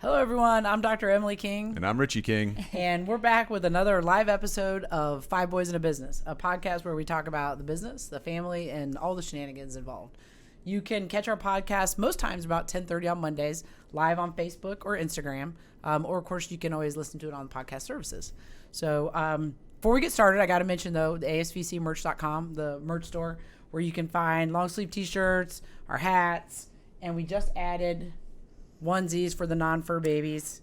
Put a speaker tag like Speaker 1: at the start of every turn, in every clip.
Speaker 1: Hello, everyone. I'm Dr. Emily King.
Speaker 2: And I'm Richie King.
Speaker 1: And we're back with another live episode of Five Boys in a Business, a podcast where we talk about the business, the family, and all the shenanigans involved. You can catch our podcast most times about 10:30 on Mondays, live on Facebook or Instagram. Or, of course, you can always listen to it on podcast services. So before we get started, I got to mention, though, the asvcmerch.com, the merch store, where you can find long sleeve T-shirts, our hats, and we just added onesies for the non-fur babies.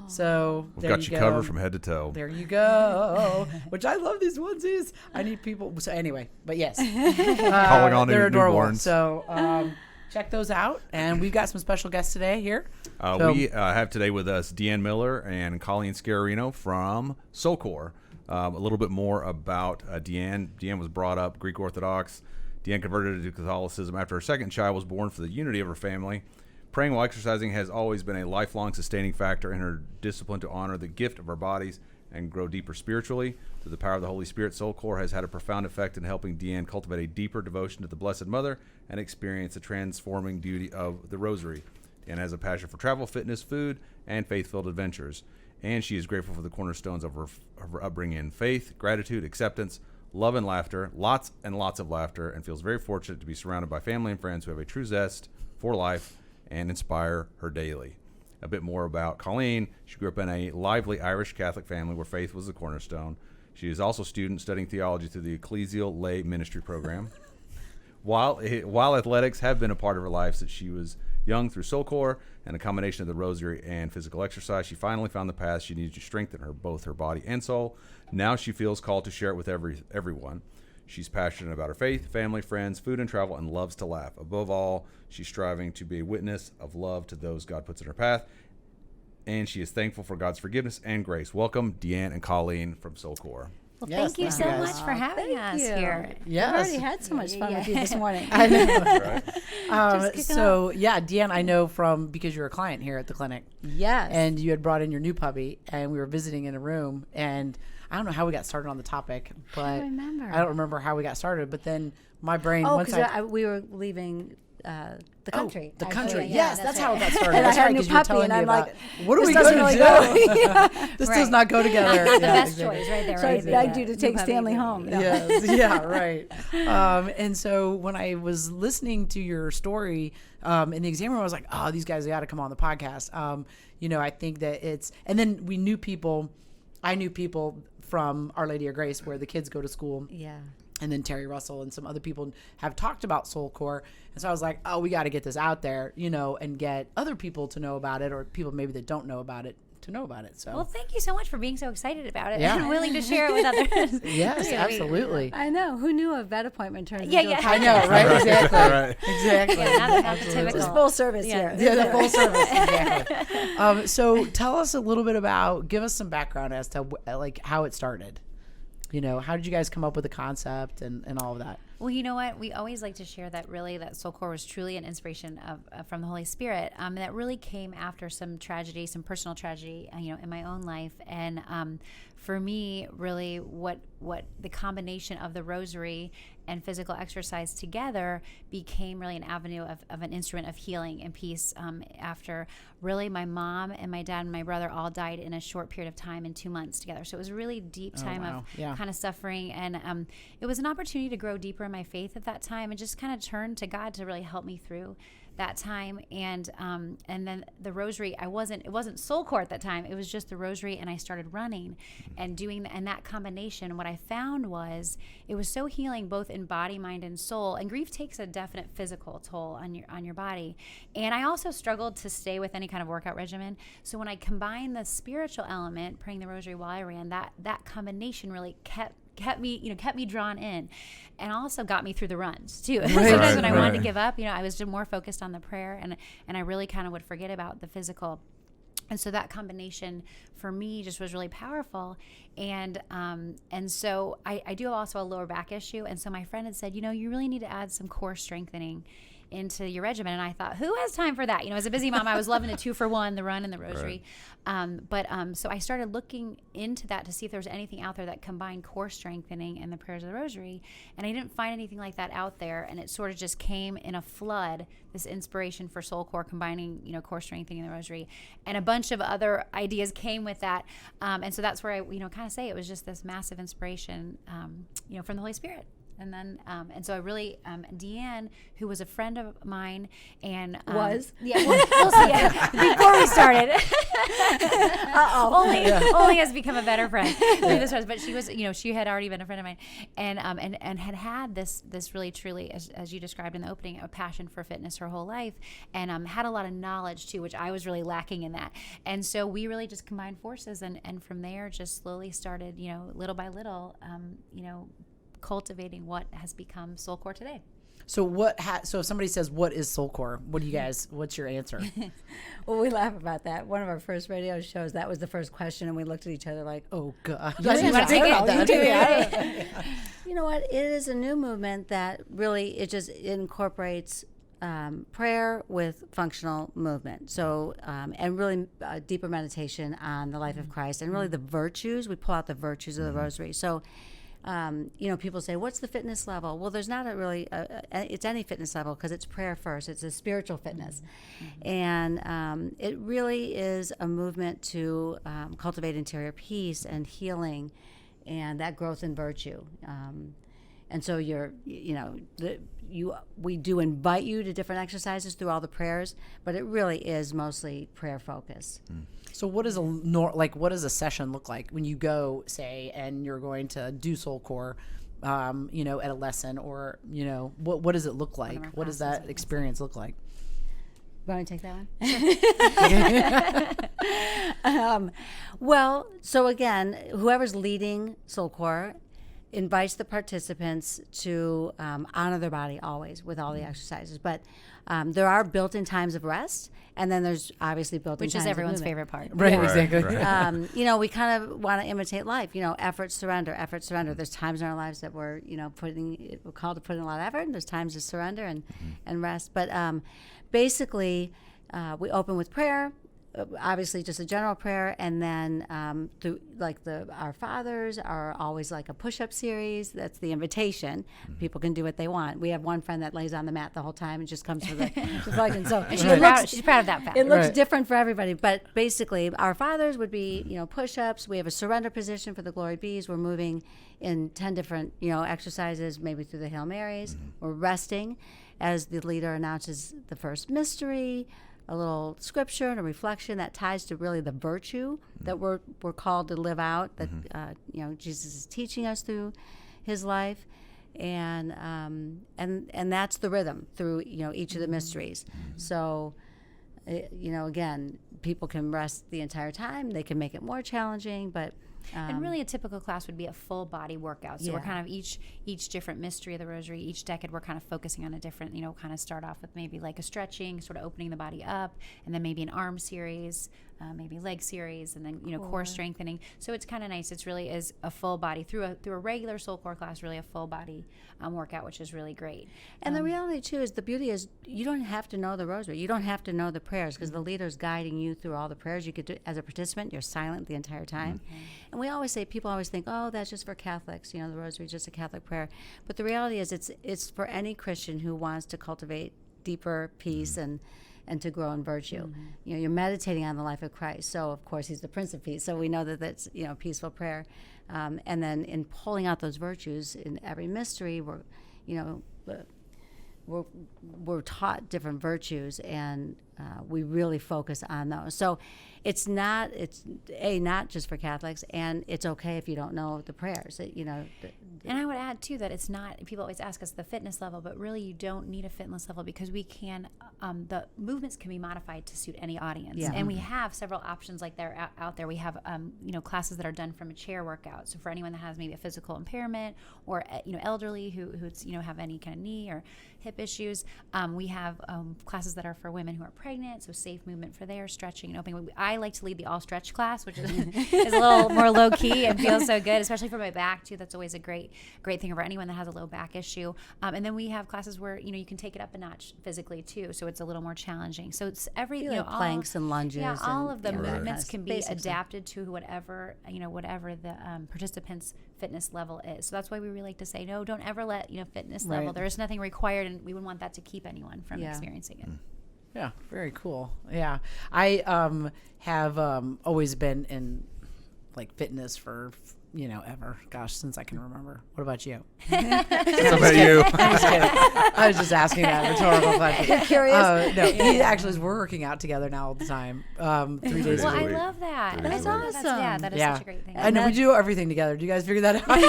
Speaker 1: So
Speaker 2: we've got you covered from head to toe.
Speaker 1: There you go. Which I love these onesies. I need people. So anyway, but yes,
Speaker 2: Calling on
Speaker 1: they're adorable.
Speaker 2: Newborns.
Speaker 1: So check those out. And we've got some special guests today here.
Speaker 2: We have today with us Deanne Miller and Colleen Scariano from Soulcore. A little bit more about Deanne. Deanne was brought up Greek Orthodox. Deanne converted to Catholicism after her second child was born for the unity of her family. Praying while exercising has always been a lifelong sustaining factor in her discipline to honor the gift of our bodies and grow deeper spiritually. Through the power of the Holy Spirit, Soulcore has had a profound effect in helping Deanne cultivate a deeper devotion to the Blessed Mother and experience the transforming beauty of the Rosary. Deanne has a passion for travel, fitness, food, and faith-filled adventures. And she is grateful for the cornerstones of her upbringing in faith, gratitude, acceptance, love, and laughter, lots and lots of laughter, and feels very fortunate to be surrounded by family and friends who have a true zest for life and inspire her daily. A bit more about Colleen. She grew up in a lively Irish Catholic family where faith was the cornerstone. She is also a student studying theology through the Ecclesial Lay Ministry Program. While athletics have been a part of her life since she was young through Soulcore and a combination of the Rosary and physical exercise, she finally found the path she needed to strengthen both her body and soul. Now she feels called to share it with everyone. She's passionate about her faith, family, friends, food, and travel, and loves to laugh. Above all, she's striving to be a witness of love to those God puts in her path, and she is thankful for God's forgiveness and grace. Welcome, Deanne and Colleen from Soulcore.
Speaker 3: Well,
Speaker 1: Yes,
Speaker 3: thank you so
Speaker 1: thank you
Speaker 3: much for having us here.
Speaker 1: Yes.
Speaker 4: I've already had so much fun with you this morning.
Speaker 1: I know.
Speaker 2: Right.
Speaker 1: Deanne, I know because you're a client here at the clinic.
Speaker 4: Yes.
Speaker 1: And you had brought in your new puppy, and we were visiting in a room, and I don't know how we got started on the topic, but
Speaker 3: I don't remember.
Speaker 1: I don't remember how we got started. But then my brain,
Speaker 4: we were leaving the country.
Speaker 1: The
Speaker 4: actually.
Speaker 1: country.
Speaker 4: Yeah,
Speaker 1: Yes, that's how it got started.
Speaker 4: And
Speaker 1: That's
Speaker 4: I had
Speaker 1: right,
Speaker 4: a new
Speaker 1: 'cause you were
Speaker 4: puppy,
Speaker 1: telling
Speaker 4: and
Speaker 1: me
Speaker 4: I'm
Speaker 1: about,
Speaker 4: like,
Speaker 1: what are we
Speaker 4: this
Speaker 1: going
Speaker 4: doesn't
Speaker 1: to
Speaker 4: really
Speaker 1: do?
Speaker 4: go.
Speaker 1: This does not go together.
Speaker 3: Not the
Speaker 1: Yeah,
Speaker 3: best
Speaker 1: exactly.
Speaker 3: choice right there.
Speaker 4: So I
Speaker 3: right?
Speaker 4: begged you to take Stanley home. No.
Speaker 1: Yes, yeah, right. And so when I was listening to your story in the exam room, I was like, oh, these guys got to come on the podcast. I think that and then I knew people from Our Lady of Grace where the kids go to school.
Speaker 4: Yeah.
Speaker 1: And then Terry Russell and some other people have talked about Soulcore. And so I was like, oh, we got to get this out there, and get other people to know about it, or people maybe that don't know about it to know about it. So
Speaker 3: Well, thank you so much for being so excited about it
Speaker 1: Yeah.
Speaker 3: and willing to share it with others.
Speaker 1: yes, absolutely.
Speaker 4: I know. Who knew a vet appointment turns
Speaker 3: Yeah,
Speaker 4: into
Speaker 3: yeah.
Speaker 4: a
Speaker 1: I know, right? Exactly.
Speaker 2: Right.
Speaker 1: Exactly.
Speaker 3: Yeah, not the typical.
Speaker 4: It's full service here.
Speaker 1: Yeah, the full service. Exactly. So tell us a little bit give us some background as to how it started. How did you guys come up with the concept and all of that?
Speaker 3: Well, you know what? We always like to share that Soulcore was truly an inspiration from the Holy Spirit. That really came after some tragedy, some personal tragedy, in my own life. And for me, really, what the combination of the Rosary and physical exercise together became really an avenue of an instrument of healing and peace. After really, my mom and my dad and my brother all died in a short period of time in 2 months together. So it was a really deep time of kind of suffering, and it was an opportunity to grow deeper in my faith at that time and just kind of turn to God to really help me through that time. And then the Rosary, it wasn't Soulcore at that time. It was just the Rosary, and I started running and doing and that combination. What I found was it was so healing both in body, mind, and soul. And grief takes a definite physical toll on your body. And I also struggled to stay with any kind of workout regimen. So when I combined the spiritual element, praying the Rosary while I ran, that combination really kept me drawn in, and also got me through the runs too. Sometimes when I wanted to give up, I was more focused on the prayer, and I really kind of would forget about the physical. And so that combination for me just was really powerful. And so I do also a lower back issue. And so my friend had said, you really need to add some core strengthening into your regimen. And I thought, who has time for that? As a busy mom, I was loving the 2-for-1, the run and the rosary. So I started looking into that to see if there was anything out there that combined core strengthening and the prayers of the rosary. And I didn't find anything like that out there. And it sort of just came in a flood, this inspiration for Soul Core, combining, core strengthening and the rosary. And a bunch of other ideas came with that. And so that's where I, kind of say it was just this massive inspiration, from the Holy Spirit. And then, and so I really, Deanne, who was a friend of mine, and
Speaker 4: was
Speaker 3: we'll see. Before we started, only has become a better friend through this process. But she was, she had already been a friend of mine, and had this really truly, as you described in the opening, a passion for fitness her whole life, and had a lot of knowledge too, which I was really lacking in that. And so we really just combined forces, and from there just slowly started, little by little, cultivating what has become Soul Core today.
Speaker 1: So so if somebody says, what is Soul Core? What's your answer?
Speaker 4: Well, we laugh about that. One of our first radio shows, that was the first question, and we looked at each other like,
Speaker 1: oh, God.
Speaker 3: You want to take it?
Speaker 4: You know what? It is a new movement that really, it incorporates prayer with functional movement. So, and really deeper meditation on the life of Christ, and really the virtues. We pull out the virtues of the rosary. So, people say, what's the fitness level? Well, there's not it's any fitness level, because it's prayer first. It's a spiritual fitness. And it really is a movement to cultivate interior peace and healing and that growth in virtue. And so we do invite you to different exercises through all the prayers, but it really is mostly prayer focused.
Speaker 1: So what does a session look like when you go, say, and you're going to do Soul Core, at a lesson, or, what does it look like? What does that experience look like?
Speaker 4: You want me to take that one? Well, so again, whoever's leading Soul Core invites the participants to honor their body always with all the exercises. But there are built-in times of rest, and then there's obviously built-in times of movement.
Speaker 3: Which is everyone's favorite part.
Speaker 1: Right, exactly.
Speaker 4: Right. We kind of want to imitate life. Effort, surrender. There's times in our lives that we're called to put in a lot of effort, and there's times to surrender and rest. But basically, we open with prayer. Obviously just a general prayer, and then through Our Fathers are always like a push-up series. That's the invitation. People can do what they want. We have one friend that lays on the mat the whole time and just comes for the reflection. So
Speaker 3: she's proud of that fact.
Speaker 4: It looks different for everybody, but basically Our Fathers would be push-ups. We have a surrender position for the Glory Bees. We're moving in 10 different exercises, maybe through the Hail Marys. We're resting as the leader announces the first mystery, a little scripture and a reflection that ties to really the virtue that we're called to live out, that Jesus is teaching us through his life, and that's the rhythm through each of the mysteries. So again, people can rest the entire time. They can make it more challenging, but
Speaker 3: and really a typical class would be a full body workout. So we're kind of each different mystery of the rosary, each decade we're kind of focusing on a different, kind of start off with maybe like a stretching, sort of opening the body up, and then maybe an arm series, maybe leg series, and then core strengthening. So it's kind of nice. It's really is a full body through a regular Soul Core class, really a full body workout, which is really great.
Speaker 4: And the reality too is the beauty is you don't have to know the rosary. You don't have to know the prayers, because the leader's guiding you through all the prayers. You could do as a participant. You're silent the entire time. And we always say, people always think, oh, that's just for Catholics. The rosary is just a Catholic prayer. But the reality is it's for any Christian who wants to cultivate deeper peace and to grow in virtue. You're meditating on the life of Christ. So, of course, he's the Prince of Peace. So we know that that's, peaceful prayer. And then in pulling out those virtues in every mystery, we're taught different virtues, and we really focus on those. So it's not just for Catholics, and it's okay if you don't know the prayers.
Speaker 3: And I would add too that it's not. People always ask us the fitness level, but really you don't need a fitness level, because we can. The movements can be modified to suit any audience, and we have several options like they're out there. We have classes that are done from a chair workout. So for anyone that has maybe a physical impairment, or elderly who's have any kind of knee or hip issues, we have classes that are for women who are pregnant, pregnant, so safe movement for their stretching and opening. I like to lead the all stretch class, which is a little more low key and feels so good, especially for my back too. That's always a great thing for anyone that has a low back issue. And then we have classes where you can take it up a notch physically too, so it's a little more challenging. So it's
Speaker 4: planks and lunges.
Speaker 3: Yeah, all of the
Speaker 4: and
Speaker 3: movements can be
Speaker 4: basic
Speaker 3: adapted to whatever the participant's fitness level is. So that's why we really like to say, no, don't ever let fitness level. There is nothing required, and we wouldn't want that to keep anyone from experiencing it.
Speaker 1: Yeah, very cool. Yeah, I have always been in like fitness for ever. Gosh, since I can remember. What about you?
Speaker 2: What about you?
Speaker 1: I'm just kidding. I was just asking that rhetorical question.
Speaker 4: Curious?
Speaker 1: No, he actually we're working out together now all the time. 3 days
Speaker 3: Well,
Speaker 1: a
Speaker 3: I
Speaker 1: week.
Speaker 3: love that.
Speaker 4: That's awesome.
Speaker 3: That is such a great thing.
Speaker 1: I know we do everything together. Do you guys figure that out?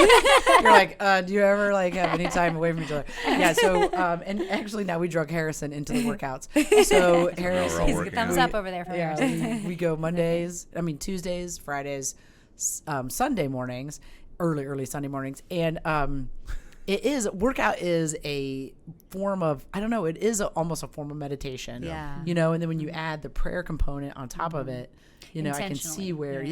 Speaker 1: You're like, do you ever like have any time away from each other? Yeah. So, and actually now we drug Harrison into the workouts. So Harrison,
Speaker 2: We're all working
Speaker 3: Thumbs
Speaker 2: out.
Speaker 3: up over there for
Speaker 1: yeah, we go Tuesdays, Fridays, Sunday mornings, early Sunday mornings, and workout is a form of, I don't know, it is almost a form of meditation.
Speaker 4: Yeah.
Speaker 1: And then when you add the prayer component on top of it, I can see where,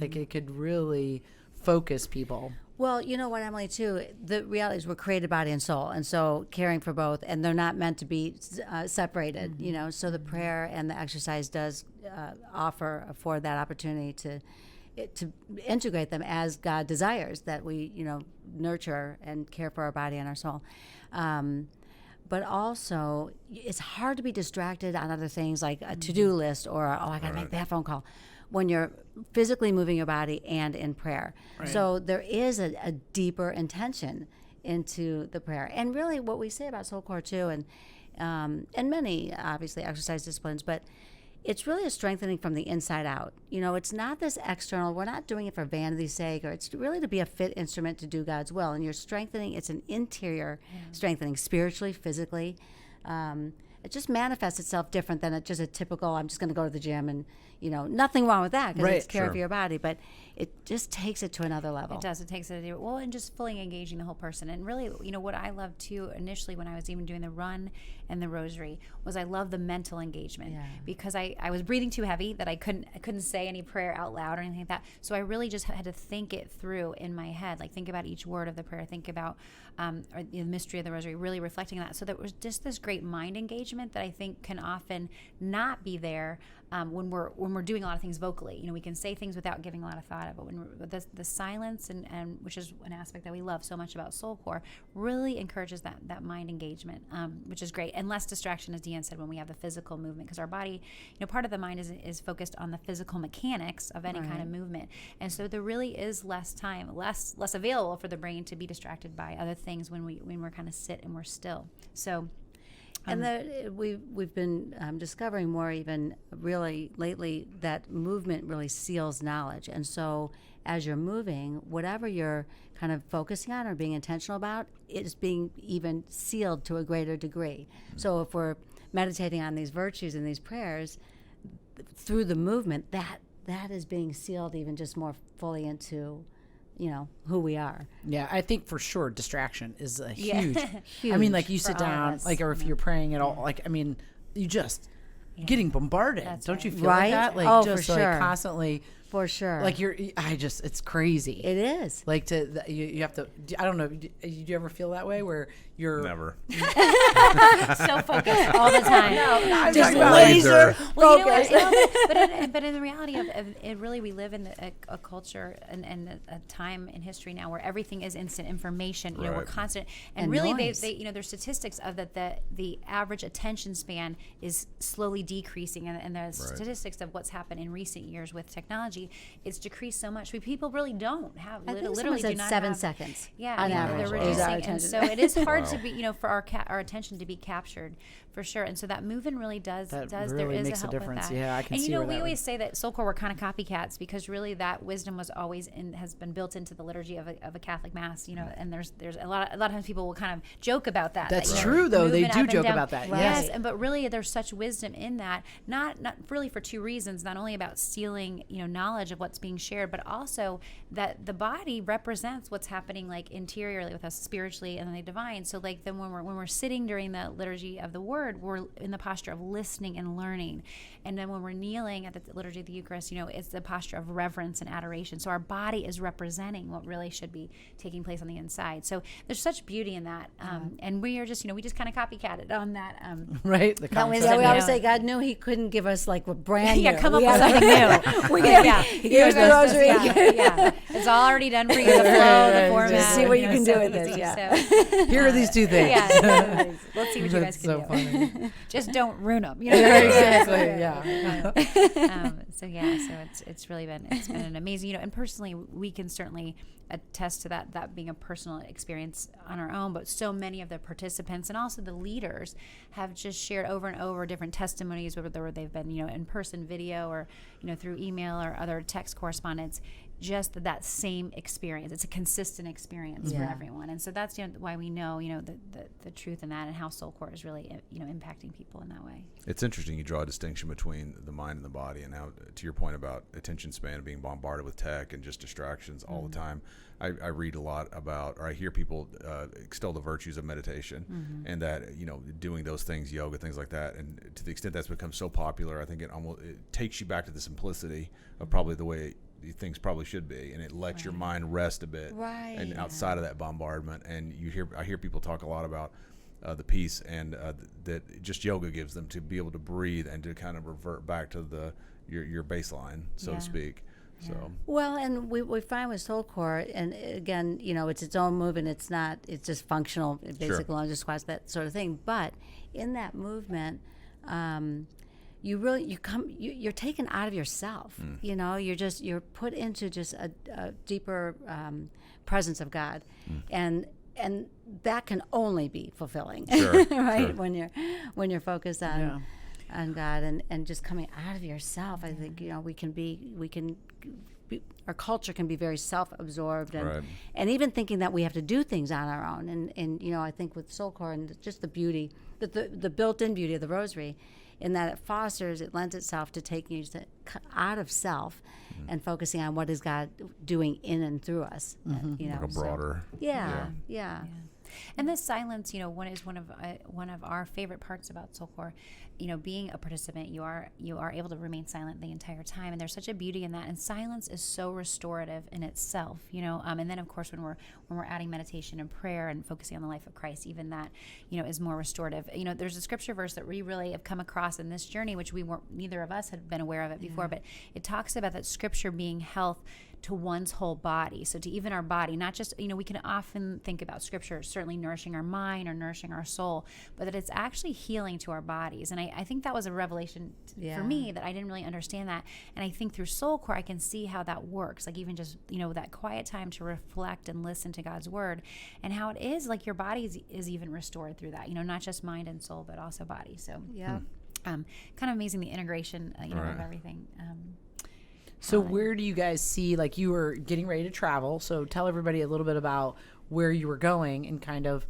Speaker 1: like it could really focus people.
Speaker 4: Well, you know what, Emily, too, the reality is we're created body and soul, and so caring for both, and they're not meant to be separated, so the prayer and the exercise does afford that opportunity to integrate them as God desires, that we, nurture and care for our body and our soul. But also, it's hard to be distracted on other things like a to-do list or, I got to make that phone call, when you're physically moving your body and in prayer. Right. So there is a deeper intention into the prayer. And really what we say about Soulcore too, and many, obviously, exercise disciplines, but it's really a strengthening from the inside out. It's not this external, we're not doing it for vanity's sake, or it's really to be a fit instrument to do God's will. And you're strengthening, it's an interior strengthening, spiritually, physically. It just manifests itself different than just a typical, I'm just going to go to the gym and, nothing wrong with that because it's care for your body, but it just takes it to another level.
Speaker 3: It does. It takes it to and just fully engaging the whole person. And really, what I loved too initially when I was even doing the run and the rosary was I love the mental engagement because I was breathing too heavy that I couldn't say any prayer out loud or anything like that. So I really just had to think it through in my head, like think about each word of the prayer, think about or the mystery of the rosary, really reflecting on that. So that was just this great mind engagement that I think can often not be there when we're doing a lot of things vocally. We can say things without giving a lot of thought, but when the silence and which is an aspect that we love so much about Soulcore, really encourages that mind engagement, which is great, and less distraction, as Deanne said, when we have the physical movement, because our body, part of the mind is focused on the physical mechanics of any kind of movement, and so there really is less time, less available for the brain to be distracted by other things when we're kind of sit and we're still. So.
Speaker 4: And we've been discovering more even really lately that movement really seals knowledge. And so as you're moving, whatever you're kind of focusing on or being intentional about, it's being even sealed to a greater degree. So if we're meditating on these virtues and these prayers, through the movement, that is being sealed even just more fully into who we are.
Speaker 1: Yeah, I think for sure distraction is a huge.
Speaker 4: Huge.
Speaker 1: I mean, like you sit down, like, or if you're praying at all, like, I mean, you just getting bombarded. Don't you feel like that? Like, just
Speaker 4: for
Speaker 1: like
Speaker 4: sure.
Speaker 1: constantly.
Speaker 4: For sure.
Speaker 1: Like it's crazy.
Speaker 4: It is.
Speaker 1: Like you have to, I don't know, do you ever feel that way where you're.
Speaker 2: Never.
Speaker 3: So focused all the time.
Speaker 1: I'm
Speaker 4: Just
Speaker 1: talking about
Speaker 4: laser
Speaker 3: Well,
Speaker 4: focus.
Speaker 3: but in the reality of it, really, we live in a culture and a time in history now where everything is instant information. We're constant, and really,
Speaker 4: noise.
Speaker 3: they there's statistics of that the average attention span is slowly decreasing, and the statistics of what's happened in recent years with technology, it's decreased so much. People really don't have.
Speaker 4: I think
Speaker 3: literally
Speaker 4: someone
Speaker 3: do
Speaker 4: said
Speaker 3: not
Speaker 4: 7
Speaker 3: have,
Speaker 4: seconds.
Speaker 3: Yeah,
Speaker 4: on average.
Speaker 3: they're
Speaker 4: is our
Speaker 3: reducing, and
Speaker 4: attention.
Speaker 3: so it is hard to be, for our attention to be captured, for sure. And so that movement really does.
Speaker 1: That
Speaker 3: there
Speaker 1: really
Speaker 3: is
Speaker 1: makes a
Speaker 3: help
Speaker 1: difference.
Speaker 3: with that.
Speaker 1: Yeah, I can
Speaker 3: and
Speaker 1: see
Speaker 3: we
Speaker 1: where that
Speaker 3: always say that Soulcore we're kind of copycats because really that wisdom was always has been built into the liturgy of a Catholic Mass. And there's a lot of times people will kind of joke about that.
Speaker 1: That's true, though. They
Speaker 3: movement
Speaker 1: do
Speaker 3: up and
Speaker 1: joke
Speaker 3: down.
Speaker 1: about that.
Speaker 4: Right.
Speaker 1: Yes.
Speaker 3: But really there's such wisdom in that. Not really for two reasons. Not only about sealing knowledge knowledge of what's being shared, but also that the body represents what's happening like interiorly with us spiritually and the divine. So like then when we're sitting during the liturgy of the word, we're in the posture of listening and learning. And then when we're kneeling at the liturgy of the Eucharist, it's the posture of reverence and adoration. So our body is representing what really should be taking place on the inside. So there's such beauty in that. And we are just, we just kind of copycatted on that.
Speaker 1: Right. The
Speaker 4: we
Speaker 1: concept.
Speaker 4: always say God knew He couldn't give us like a brand new.
Speaker 3: Come up with something new.
Speaker 4: Here's the rosary.
Speaker 3: It's all already done for you. The flow, the format.
Speaker 4: Just see what you can do with
Speaker 3: easy.
Speaker 4: this. Yeah.
Speaker 3: So,
Speaker 1: Here are these two things.
Speaker 3: Let's see what you guys
Speaker 1: That's
Speaker 3: can
Speaker 1: so
Speaker 3: do.
Speaker 1: funny.
Speaker 3: Just don't ruin them.
Speaker 1: Exactly. Yeah.
Speaker 3: So it's really been an amazing, and personally we can certainly attest to that being a personal experience on our own, but so many of the participants and also the leaders have just shared over and over different testimonies, whether they've been in person, video, or through email or other text correspondence, just that same experience. It's a consistent experience for everyone, and so that's why we know the truth in that, and how Soulcore is really impacting people in that way.
Speaker 2: It's interesting you draw a distinction between the mind and the body, and how, to your point about attention span, being bombarded with tech and just distractions all the time. I read a lot about, or I hear people extol the virtues of meditation, and that doing those things, yoga, things like that, and to the extent that's become so popular, I think it takes you back to the simplicity of probably the way things probably should be, and it lets your mind rest a bit, and outside of that bombardment. And I hear people talk a lot about the peace and that just yoga gives them, to be able to breathe and to kind of revert back to your baseline, so to speak. So
Speaker 4: well, and we find with Soulcore, and again, it's its own movement. It's just functional, basic lunge squats, that sort of thing. But in that movement, you're taken out of yourself. You're put into just a deeper presence of God, and that can only be fulfilling, right? When you're focused on God and just coming out of yourself. I think our culture can be very self-absorbed, and even thinking that we have to do things on our own. And I think with Soulcore and just the beauty, the built-in beauty of the Rosary, in that it lends itself to taking you out of self and focusing on what is God doing in and through us.
Speaker 2: like a broader.
Speaker 4: Yeah.
Speaker 3: And this silence, one of our favorite parts about Soulcore. Being a participant, you are able to remain silent the entire time, and there's such a beauty in that. And silence is so restorative in itself, And then of course when we're adding meditation and prayer and focusing on the life of Christ, even that is more restorative. There's a scripture verse that we really have come across in this journey, which neither of us had been aware of it before, but it talks about that scripture being health to one's whole body. So to even our body, not just, we can often think about scripture certainly nourishing our mind or nourishing our soul, but that it's actually healing to our bodies. And I think that was a revelation for me, that I didn't really understand that. And I think through Soulcore, I can see how that works. Like even just, that quiet time to reflect and listen to God's word, and how it is like your body is even restored through that, not just mind and soul, but also body. So kind of amazing, the integration, of everything.
Speaker 1: So where do you guys see, like you were getting ready to travel, so tell everybody a little bit about where you were going and kind of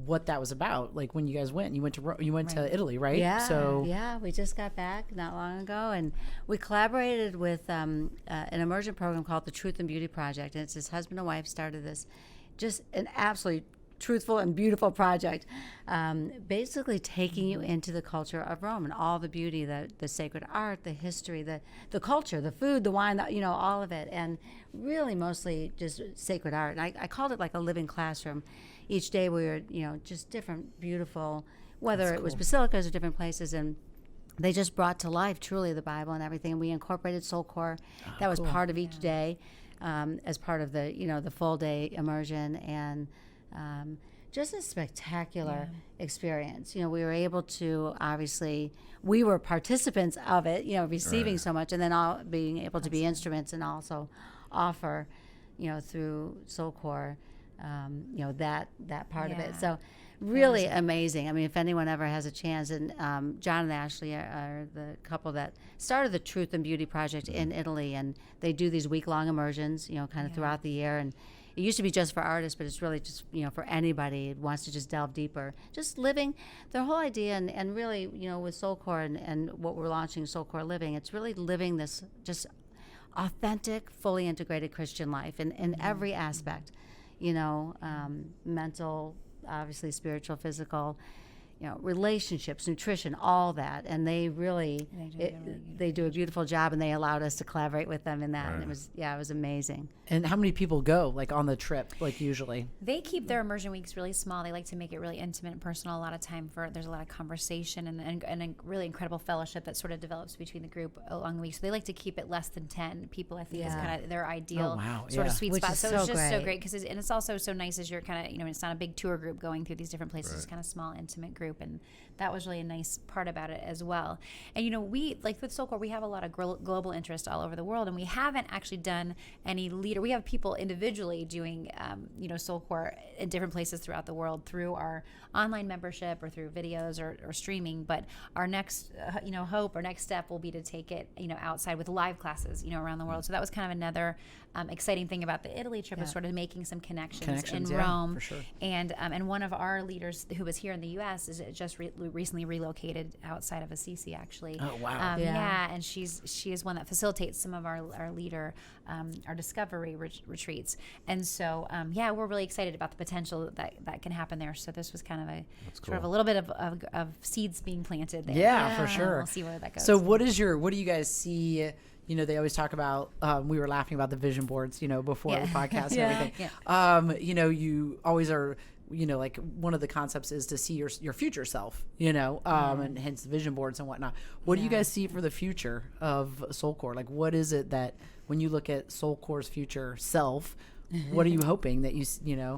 Speaker 1: what that was about. Like when you guys went to Italy, right?
Speaker 4: Yeah, we just got back not long ago, and we collaborated with an immersion program called the Truth and Beauty Project, and it's his husband and wife started this, just an absolutely truthful and beautiful project, basically taking you into the culture of Rome and all the beauty, the sacred art, the history, the culture, the food, the wine, all of it, and really mostly just sacred art. And I called it like a living classroom. Each day we were, just different beautiful, whether it was basilicas or different places, and they just brought to life truly the Bible and everything. And we incorporated Soulcore. That was part of each day, as part of the the full day immersion, and just a spectacular experience. We were able to, obviously, we were participants of it, receiving so much, and then all being able to be instruments and also offer, through Soulcore, that part of it. So really amazing. I mean, if anyone ever has a chance, and John and Ashley are the couple that started the Truth and Beauty Project in Italy, and they do these week-long immersions, kind of throughout the year, and it used to be just for artists, but it's really just, for anybody who wants to just delve deeper. Just living, their whole idea, and really, with Soulcore and what we're launching, Soulcore Living, it's really living this just authentic, fully integrated Christian life in every aspect, mental, obviously spiritual, physical, relationships, nutrition, all that. And they really, they do a beautiful job, and they allowed us to collaborate with them in that. And it was amazing.
Speaker 1: And how many people go like on the trip, like usually?
Speaker 3: They keep their immersion weeks really small. They like to make it really intimate and personal. A lot of time there's a lot of conversation and a really incredible fellowship that sort of develops between the group along the week. So they like to keep it less than 10 people, I think is kind of their ideal sort of sweet
Speaker 4: Which
Speaker 3: spot.
Speaker 4: is
Speaker 3: So
Speaker 4: so
Speaker 3: it's just so
Speaker 4: great.
Speaker 3: great because it's also so nice as you're kind of, it's not a big tour group going through these different places. It's kind of small, intimate group. And that was really a nice part about it as well. And, we, like with Soul Core, we have a lot of global interest all over the world, and we haven't actually done any we have people individually doing, Soul Core in different places throughout the world through our online membership or through videos or streaming. But our next, hope or next step will be to take it, outside with live classes, around the world. So that was kind of another exciting thing about the Italy trip, was sort of making some connections in Rome.
Speaker 1: For sure.
Speaker 3: And one of our leaders who was here in the U.S. is just recently relocated outside of Assisi, actually.
Speaker 1: Oh, wow.
Speaker 3: And she is one that facilitates some of our leader, our discovery retreats. And so, we're really excited about the potential that can happen there. So this was kind of sort of a little bit of seeds being planted there.
Speaker 1: Yeah, for sure.
Speaker 3: We'll see where that goes.
Speaker 1: So what do you guys see? They always talk about, we were laughing about the vision boards, before the podcast and everything.
Speaker 3: Yeah.
Speaker 1: You always are, like one of the concepts is to see your future self, and hence the vision boards and whatnot. What do you guys see for the future of Soul Core? Like, what is it that when you look at Soul Core's future self, what are you hoping that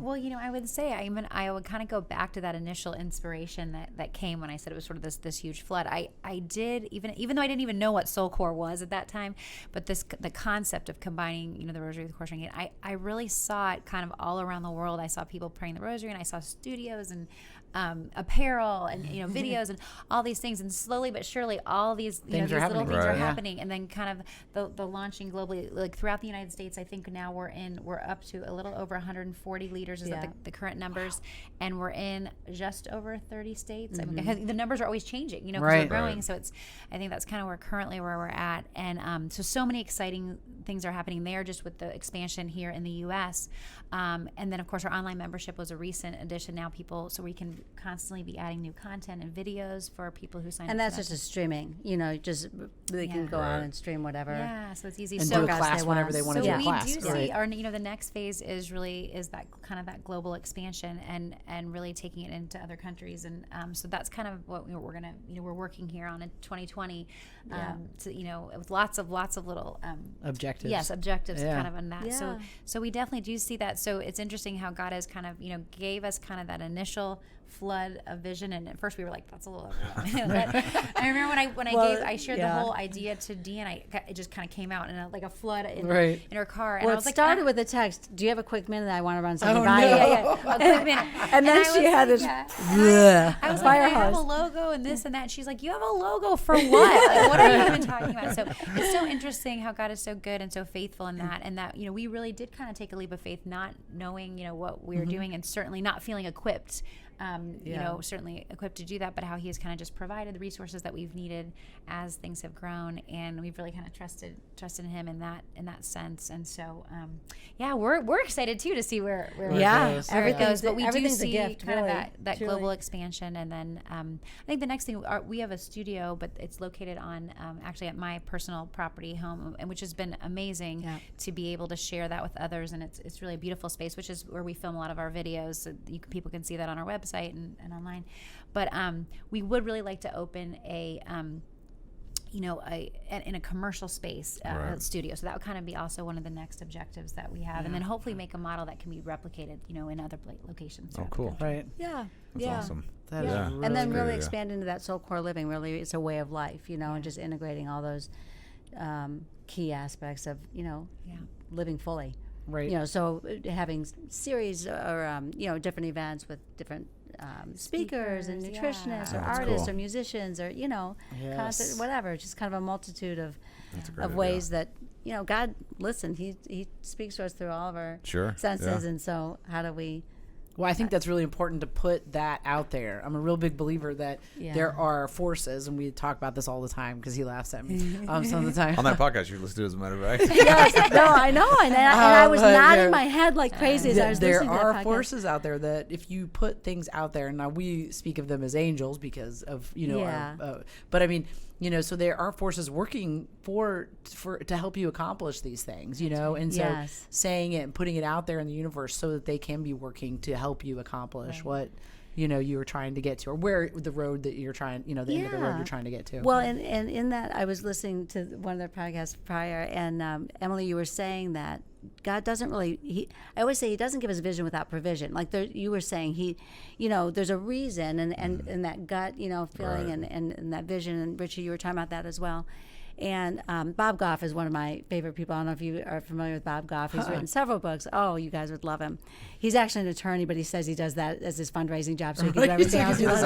Speaker 3: Well, I would say I would kind of go back to that initial inspiration that came when I said it was sort of this huge flood. I did even though I didn't even know what Soul Core was at that time, but the concept of combining the Rosary with course ringing, I really saw it kind of all around the world. I saw people praying the Rosary, and I saw studios and apparel and videos and all these things, and slowly but surely all these
Speaker 1: Things
Speaker 3: these
Speaker 1: are
Speaker 3: little
Speaker 1: happening.
Speaker 3: things are
Speaker 2: Right.
Speaker 3: happening, and then kind of the launching globally, like throughout the United States. I think now we're up to a little over 140 leaders is that the current numbers, and we're in just over 30 states. I mean, the numbers are always changing, because we're
Speaker 1: Right.
Speaker 3: growing.
Speaker 2: Right.
Speaker 3: So I think that's kind of where we're at, and so many exciting things are happening there just with the expansion here in the U.S. And then of course our online membership was a recent addition. Now so we can constantly be adding new content and videos for people who sign up.
Speaker 4: And that's
Speaker 3: for
Speaker 4: just
Speaker 3: that.
Speaker 4: a streaming, they can go
Speaker 2: Right.
Speaker 4: out and stream whatever.
Speaker 3: Yeah, so it's easy.
Speaker 1: and
Speaker 3: So
Speaker 1: do a
Speaker 4: Podcast
Speaker 1: class
Speaker 4: they
Speaker 1: whenever
Speaker 4: want.
Speaker 1: they want to
Speaker 3: so
Speaker 1: do a
Speaker 3: we
Speaker 1: class?
Speaker 3: do
Speaker 1: Right.
Speaker 3: see our the next phase is that kind of that global expansion and really taking it into other countries, and so that's kind of what we're gonna we're working here on in 2020 to with lots of little
Speaker 1: Objectives.
Speaker 3: yes objectives
Speaker 1: Yeah.
Speaker 3: kind of on that.
Speaker 4: Yeah.
Speaker 3: So we definitely do see that. So it's interesting how God has kind of gave us kind of that initial flood of vision, and at first we were like, that's a little overwhelming. But I remember when I shared the whole idea to Deanne, it just kind of came out in like a flood in her car, and
Speaker 4: Well,
Speaker 3: I
Speaker 4: it
Speaker 3: was like,
Speaker 4: started with a text. Do you have a quick minute? I want to run something
Speaker 1: Oh,
Speaker 4: by
Speaker 1: no.
Speaker 4: you.
Speaker 3: a quick minute.
Speaker 4: And then
Speaker 3: I
Speaker 4: she
Speaker 3: was
Speaker 4: had
Speaker 3: like,
Speaker 4: this.
Speaker 3: I was like, I have a logo and this and that. She's like, you have a logo for what? Like, what are you even talking about? So it's so interesting how God is so good and so faithful in that, and that we really did kind of take a leap of faith, not knowing what we were doing, and certainly not feeling equipped. Certainly equipped to do that, but how he has kind of just provided the resources that we've needed as things have grown, and we've really kind of trusted in him in that sense. And so, we're excited too to see where it goes. But we do
Speaker 4: everything's a
Speaker 3: see
Speaker 4: gift,
Speaker 3: kind
Speaker 4: really,
Speaker 3: of that
Speaker 4: truly.
Speaker 3: global expansion, and then I think the next thing we have a studio, but it's located on actually at my personal property home, and which has been amazing to be able to share that with others, and it's really a beautiful space, which is where we film a lot of our videos. So people can see that on our website and online, but we would really like to open in a commercial space studio. So that would kind of be also one of the next objectives that we have, and then hopefully make a model that can be replicated, in other locations.
Speaker 2: Oh, cool.
Speaker 1: Right.
Speaker 4: Yeah.
Speaker 2: That's awesome.
Speaker 1: That is
Speaker 2: Yeah.
Speaker 1: really
Speaker 4: And then
Speaker 1: great.
Speaker 4: really expand into that soul core living. Really, it's a way of life, and just integrating all those key aspects of, living fully.
Speaker 1: Right.
Speaker 4: So having series or, different events with different speakers and nutritionists or
Speaker 2: That's
Speaker 4: artists
Speaker 2: cool.
Speaker 4: or musicians or, concert, whatever. Just kind of a multitude of
Speaker 2: great
Speaker 4: ways that, God, listen, he speaks to us through all of our
Speaker 2: Sure.
Speaker 4: senses.
Speaker 2: Yeah.
Speaker 4: And so how do we
Speaker 1: Well, I think that's really important to put that out there. I'm a real big believer that there are forces, and we talk about this all the time because he laughs at me some of the time.
Speaker 2: On that podcast, you listen to, as a matter of fact.
Speaker 4: Yes, no, I know, and I was nodding my head like crazy as I was
Speaker 1: There
Speaker 4: listening to that
Speaker 1: are
Speaker 4: podcast.
Speaker 1: forces out there that if you put things out there, now we speak of them as angels because of our, but I mean, so there are forces working for to help you accomplish these things, and so saying it and putting it out there in the universe so that they can be working to help you accomplish what you were trying to get to, or where the road that you're trying, the end of the road you're trying to get to.
Speaker 4: Well, and in that, I was listening to one of their podcasts prior, and Emily, you were saying that God doesn't really. I always say He doesn't give us vision without provision. Like you were saying, He, there's a reason, and that gut, feeling, and that vision. And Richie, you were talking about that as well. And Bob Goff is one of my favorite people. I don't know if you are familiar with Bob Goff. He's written several books. Oh, you guys would love him. He's actually an attorney, but he says he does that as his fundraising job, so he can do everything else.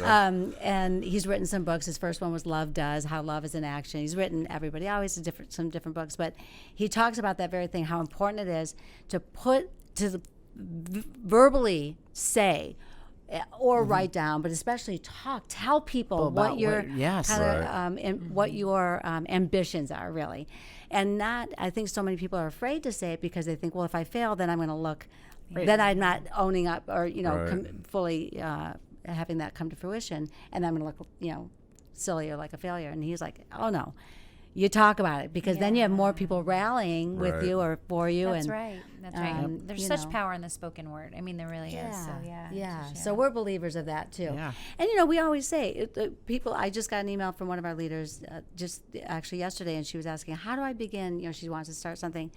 Speaker 4: And he's written some books. His first one was Love Does, How Love is in Action. He's written everybody, always some different books. But he talks about that very thing, how important it is to verbally say or write down, but especially tell people what your what your ambitions are really, and not. I think so many people are afraid to say it because they think, well, if I fail, then I'm going to look, then I'm not owning up or fully having that come to fruition, and I'm going to look silly or like a failure. And he's like, oh no. You talk about it because then you have more people rallying with you or for you.
Speaker 3: That's right. There's such power in the spoken word. I mean, there really is. So
Speaker 4: So we're believers of that too. Yeah. And we always say people. I just got an email from one of our leaders just actually yesterday, and she was asking, "How do I begin?" She wants to start something,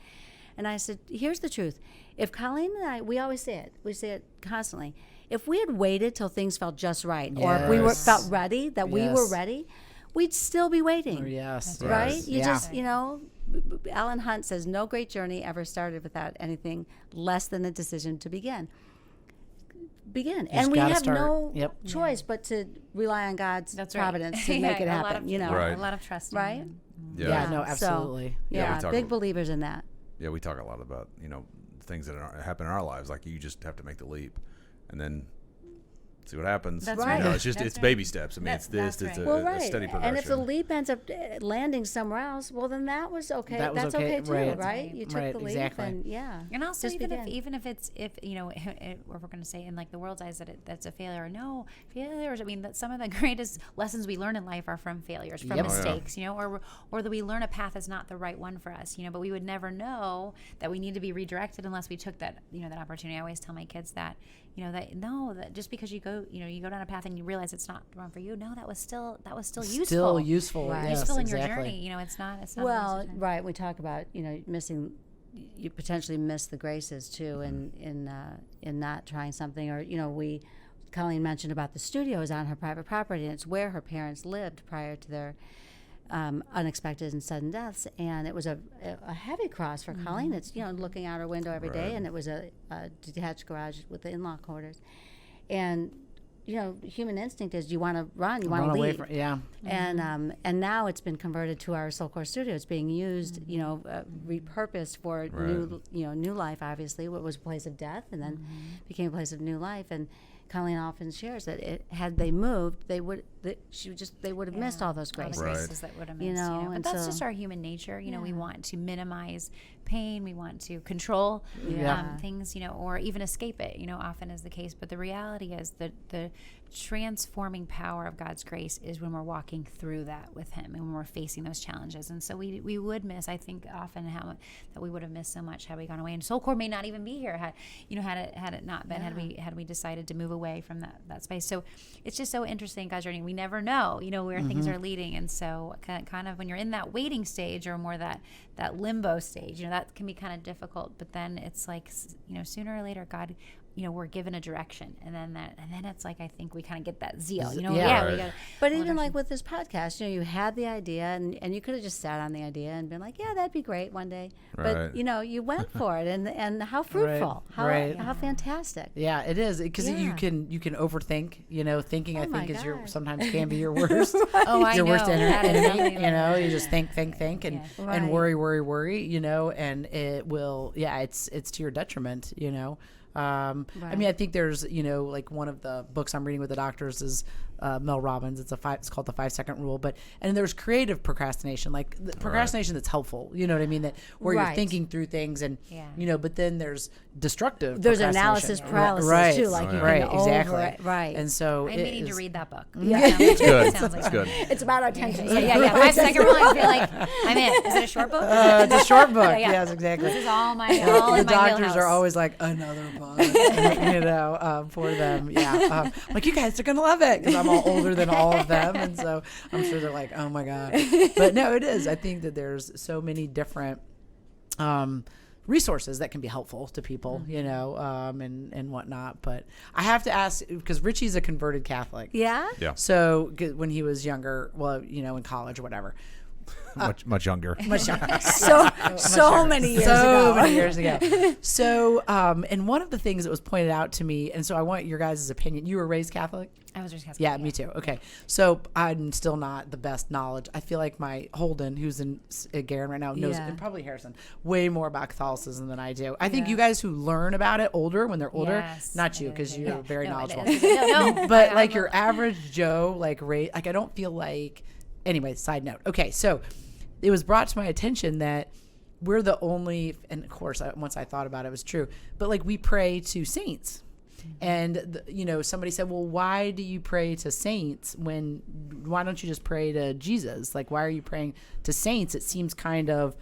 Speaker 4: and I said, "Here's the truth. If Colleen and I, we always say it. We say it constantly. If we had waited till things felt just right, or if we felt ready, that we were ready." We'd still be waiting.
Speaker 1: Yes.
Speaker 4: Right? You just, Alan Hunt says, no great journey ever started without anything less than a decision to begin. And we have no choice but to rely on God's providence to make it happen.
Speaker 3: A lot of trust.
Speaker 4: Right?
Speaker 1: Yeah. No, absolutely.
Speaker 4: So, big believers in that.
Speaker 2: Yeah, we talk a lot about, things that happen in our lives. Like you just have to make the leap and then see what happens.
Speaker 3: That's right.
Speaker 2: It's baby steps. I mean, it's a steady progression.
Speaker 4: And if the leap ends up landing somewhere else, well, then that was okay. That's okay too, right? You took the leap, and
Speaker 3: And also, even if we're going to say in like the world's eyes that that's a failure. No, failures. I mean, that some of the greatest lessons we learn in life are from failures, from mistakes. Or that we learn a path is not the right one for us. But we would never know that we need to be redirected unless we took that that opportunity. I always tell my kids that. That just because you go down a path and you realize it's not wrong for you. No, that was still useful.
Speaker 1: Still useful.
Speaker 4: Right.
Speaker 1: Yes,
Speaker 3: useful in
Speaker 1: exactly.
Speaker 3: your journey. It's not.
Speaker 4: Well, right. We talk about missing. You potentially miss the graces too, in not trying something, or Colleen mentioned about the studio is on her private property, and it's where her parents lived prior to their unexpected and sudden deaths, and it was a heavy cross for Colleen. It's looking out her window every day, and it was a detached garage with the in-law quarters, and human instinct is you want to run, you want to leave, and now it's been converted to our Soul Core studio. It's being used, repurposed for new life. Obviously, what was a place of death, and then became a place of new life. And Colleen often shares that had they moved, they would have missed all those graces.
Speaker 3: All the graces that would have missed. But that's just our human nature. We want to minimize pain. We want to control things, or even escape it. Often is the case. But the reality is that the transforming power of God's grace is when we're walking through that with Him and when we're facing those challenges. And so we would miss, I think, often that we would have missed so much had we gone away. And Soul Core may not even be here had it not been, had we decided to move away from that space. So it's just so interesting, God's journey. We never know, where things are leading. And so kind of when you're in that waiting stage or more that limbo stage, that can be kind of difficult. But then it's like, sooner or later, God, we're given a direction, and then it's like, I think we kind of get that zeal, we got.
Speaker 4: But even like with this podcast, you had the idea, and you could have just sat on the idea and been like, yeah, that'd be great one day. Right. But you went for it, and how fruitful, how fantastic.
Speaker 1: Yeah, it is, because you can overthink. Thinking, I think is sometimes can be your worst. Your worst enemy. You just think, and worry, and it will. Yeah, it's to your detriment. I mean, I think there's, like one of the books I'm reading with the doctors is Mel Robbins. It's called the 5-second rule. And there's creative procrastination, like procrastination that's helpful. You know what I mean? That where you're thinking through things and, but then there's destructive.
Speaker 4: There's analysis paralysis too. Like you can
Speaker 1: exactly.
Speaker 4: Over it. Right.
Speaker 1: And so
Speaker 3: I'm meaning to read that book.
Speaker 2: It's good.
Speaker 3: Sounds like
Speaker 2: It's good.
Speaker 4: It's about attention.
Speaker 3: Yeah. 5-second rule. I feel like I'm in. Is it a short book?
Speaker 1: It's a short book. Yes, exactly.
Speaker 3: This is all
Speaker 1: the
Speaker 3: in my
Speaker 1: doctors
Speaker 3: wheelhouse.
Speaker 1: are always like, another book, for them. Yeah. Like, you guys are going to love it because I'm all older than all of them. And so I'm sure they're like, oh my God. But no, it is. I think that there's so many different resources that can be helpful to people, and whatnot. But I have to ask, because Richie's a converted Catholic.
Speaker 4: Yeah?
Speaker 2: Yeah.
Speaker 1: So when he was younger, in college or whatever.
Speaker 2: Much younger.
Speaker 4: So many years ago.
Speaker 1: So, and one of the things that was pointed out to me, and so I want your guys' opinion. You were raised Catholic?
Speaker 3: I was raised Catholic.
Speaker 1: Yeah, me too. Okay. So I'm still not the best knowledge. I feel like my Holden, who's in Garen right now, knows, and probably Harrison, way more about Catholicism than I do. I think you guys who learn about it when they're older, not you, because you're very knowledgeable.
Speaker 3: No.
Speaker 1: But like your average Joe, like I don't feel like, anyway, side note. Okay. So it was brought to my attention that we're the only, and of course, once I thought about it, it was true, but like we pray to saints. And, somebody said, well, why do you pray to saints why don't you just pray to Jesus? Like, why are you praying to saints? It seems kind of